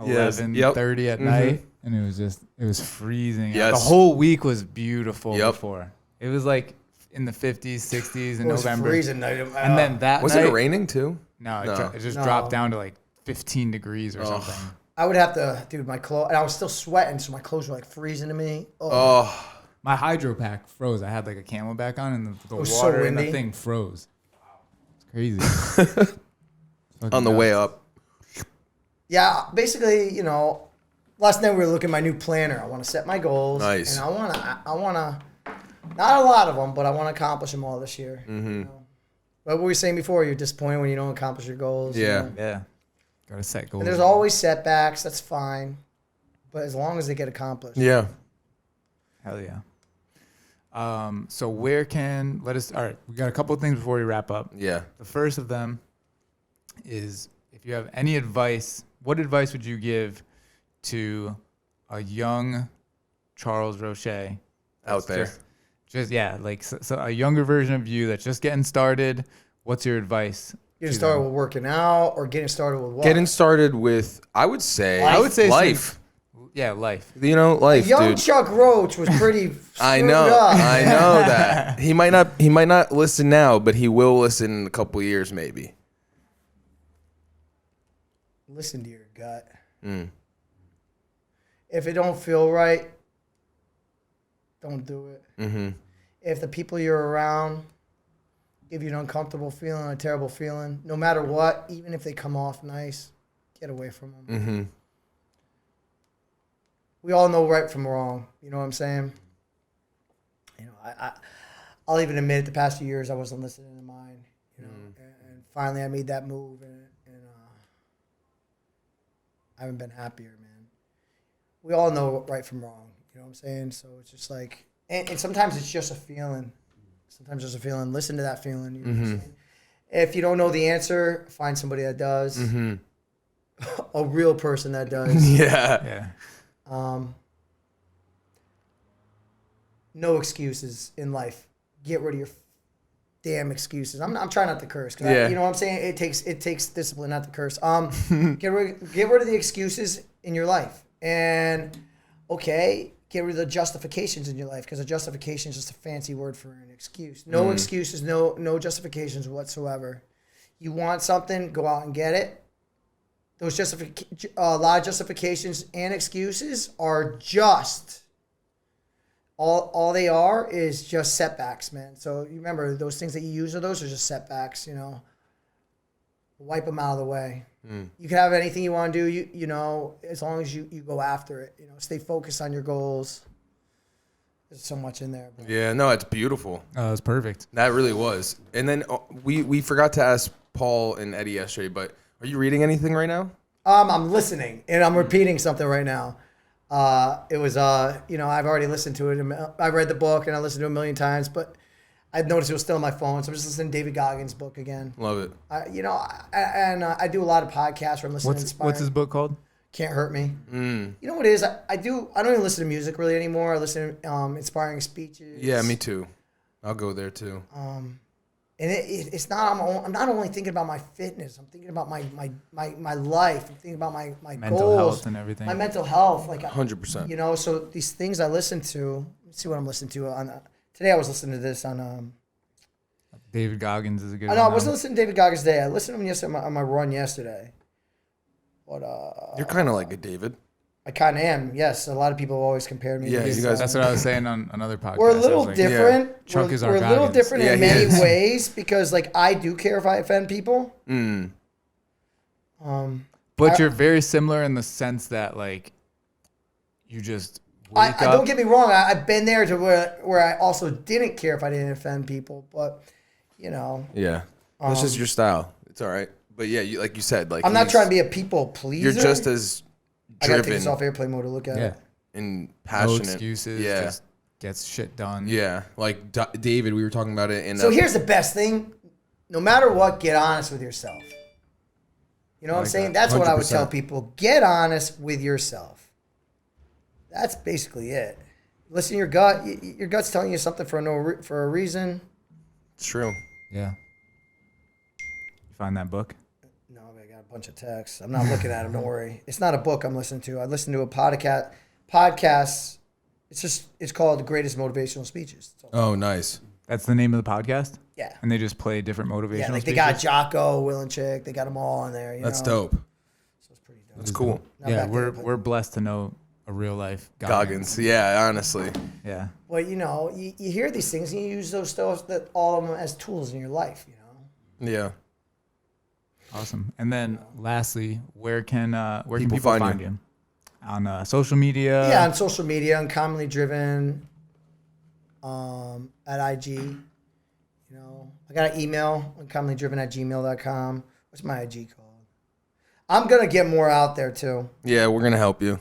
Yes.
11:30
Yep.
at night, and it was freezing.
Yes.
The whole week was beautiful
Yep.
before. It was like in the 50s, 60s in
It was
November.
freezing night.
And then that
Wasn't
night,
it raining too?
No,
No.
it just
No.
dropped down to like 15 degrees or
Ugh.
something.
I would have to, dude, my clothes, and I was still sweating, so my clothes were like freezing to me. Oh,
Oh,
My hydro pack froze. I had like a Camelback on, and the
was so
water in the
windy.
thing froze. It's crazy.
on the way up.
yeah, basically, you know, last night we were looking at my new planner. I want to set my goals.
Nice.
And I want to, not a lot of them, but I want to accomplish them all this year.
Mm-hmm.
You know? What were we saying before? You're disappointed when you don't accomplish your goals. you
Yeah.
know?
Yeah. Gotta set goals.
And there's always setbacks. That's fine. But as long as they get accomplished.
Yeah.
Hell yeah. So all right, we got a couple of things before we wrap up.
Yeah.
The first of them is if you have any advice, what advice would you give to a young Charles Roche
Out there.
Just like so a younger version of you that's just getting started? What's your advice?
Getting
to
started
them?
with working out or getting started with what?
Getting started with, I would say life.
Yeah, life.
You know, life,
Young
dude.
Chuck Roach was pretty
I
screwed
know.
up.
I know that. He might not listen now, but he will listen in a couple of years maybe.
Listen to your gut.
Mm.
If it don't feel right, don't do it.
Mm-hmm.
If the people you're around give you an uncomfortable feeling, a terrible feeling, no matter what, even if they come off nice, get away from them.
Mm-hmm.
We all know right from wrong. You know what I'm saying? You know, I'll even admit the past few years I wasn't listening to mine. You know, and finally I made that move, and I haven't been happier, man. We all know right from wrong. You know what I'm saying? So it's just like, and sometimes it's just a feeling. Sometimes it's a feeling. Listen to that feeling. You know what I'm saying? If you don't know the answer, find somebody that does.
Mm-hmm.
A real person that does.
Yeah.
Yeah.
No excuses in life. Get rid of your damn excuses. I'm trying not to curse. 'Cause
Yeah.
you know what I'm saying? It takes discipline not to curse. Get rid of the excuses in your life. And okay, get rid of the justifications in your life, because a justification is just a fancy word for an excuse. No excuses, no justifications whatsoever. You want something, go out and get it. Those a lot of justifications and excuses are just all they are is just setbacks, man. So you remember those things that you use those are just setbacks. You know, wipe them out of the way. You can have anything you want to do. You know, as long as you go after it. You know, stay focused on your goals. There's so much in there. Bro.
Yeah, no, it's beautiful.
Oh, that's perfect.
That really was. And then we forgot to ask Paul and Eddie yesterday, but are you reading anything right now?
I'm listening and I'm repeating something right now. It was, you know, I've already listened to it. I read the book and I listened to it a million times, but I noticed it was still on my phone. So I'm just listening to David Goggins' book again.
Love it.
You know, I do a lot of podcasts where I'm listening to Inspiring.
What's his book called?
Can't Hurt Me. You know what it is? I don't even listen to music really anymore. I listen to inspiring speeches.
Yeah, me too. I'll go there too.
And it's not. I'm not only thinking about my fitness. I'm thinking about my life. I'm thinking about my
Mental
goals,
health and everything.
my mental health. Like
100%.
You know, so these things I listen to. Let's see what I'm listening to on. Today I was listening to this on.
David Goggins is a good
I
one.
know I wasn't listening to David Goggins today. I listened to him yesterday on my run yesterday. But
You're kind of like a David.
I kind of am. Yes, a lot of people have always compared me.
Yeah,
to
you
this,
guys-
That's what I was saying on another podcast.
We're a
I
little
was like,
different.
Chuck is our
we're a little
Goggins.
different
Yeah,
in
he
many
is.
ways because, like, I do care if I offend people.
But you're very similar in the sense that like you just wake
I
up.
don't get me wrong. I've been there to where I also didn't care if I didn't offend people, but you know,
Yeah. That's just your style. It's all right. But yeah, like you said, like
I'm not
he's-
trying to be a people pleaser.
You're just as
I gotta take
driven
this off airplane mode to look at
yeah.
it.
and
No
passionate.
excuses.
Yeah.
Just gets shit done.
Yeah. Like David, we were talking about it in
So here's the best thing: no matter what, get honest with yourself. You know what I'm saying? That's what I would tell
100%.
people: get honest with yourself. That's basically it. Listen to your gut. Your gut's telling you something for a reason.
It's true.
Yeah. You find that book?
No, I got a bunch of texts. I'm not looking at them. Don't worry. It's not a book I'm listening to. I listen to a podcast. It's called The Greatest Motivational Speeches.
Oh, nice.
That's the name of the podcast?
Yeah.
And they just play different motivational
Yeah, like they
speakers?
got Jocko, Will and Chick. They got them all on there.
That's
know?
dope.
So it's pretty dope.
That's cool.
Not
Yeah,
back there, but-
we're blessed to know a real life
Goggins. Yeah, honestly.
Yeah.
Well, you hear these things and you use those stuff that all of them as tools in your life.
Yeah.
Awesome. And then lastly, where can people
find
find
you?
you? On social media?
Yeah, on social media, I'm commonly driven. At IG, I got an email, commonlydriven@gmail.com. What's my IG called? I'm gonna get more out there too.
Yeah, we're gonna help you.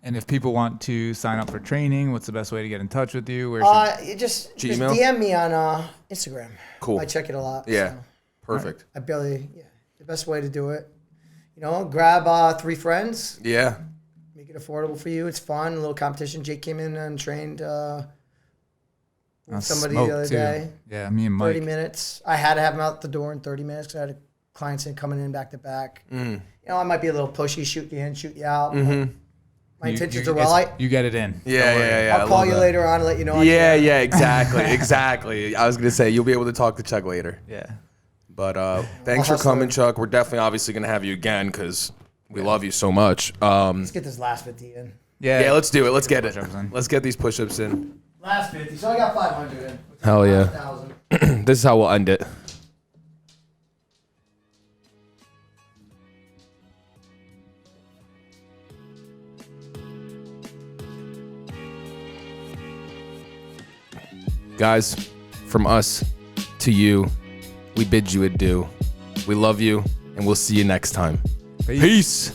And if people want to sign up for training, what's the best way to get in touch with you? Where
You just
Gmail?
DM me on Instagram.
Cool.
I check it a lot.
Yeah.
so
Perfect.
I barely, the best way to do it. Grab 3 friends,
Yeah.
make it affordable for you. It's fun, a little competition. Jake came in and trained with somebody the other day.
Yeah, me and Mike.
30 minutes. I had to have him out the door in 30 minutes because I had clients coming in back to back. I might be a little pushy, shoot you in, shoot you out. My intentions are well.
You get it in.
Yeah.
I'll call you later on and let you know.
Yeah, exactly. I was gonna say you'll be able to talk to Chuck later.
Yeah.
But thanks for
hustle
coming,
it.
Chuck. We're definitely obviously gonna have you again because we love you so much.
Let's get this last 50 in.
Yeah, let's do it. Let's get it.
Push-ups in.
Let's get these push-ups in.
Last 50. So I got 500 in.
Hell yeah.
1,000.
This is how we'll end it. Guys, from us to you, we bid you adieu. We love you, and we'll see you next time. Peace.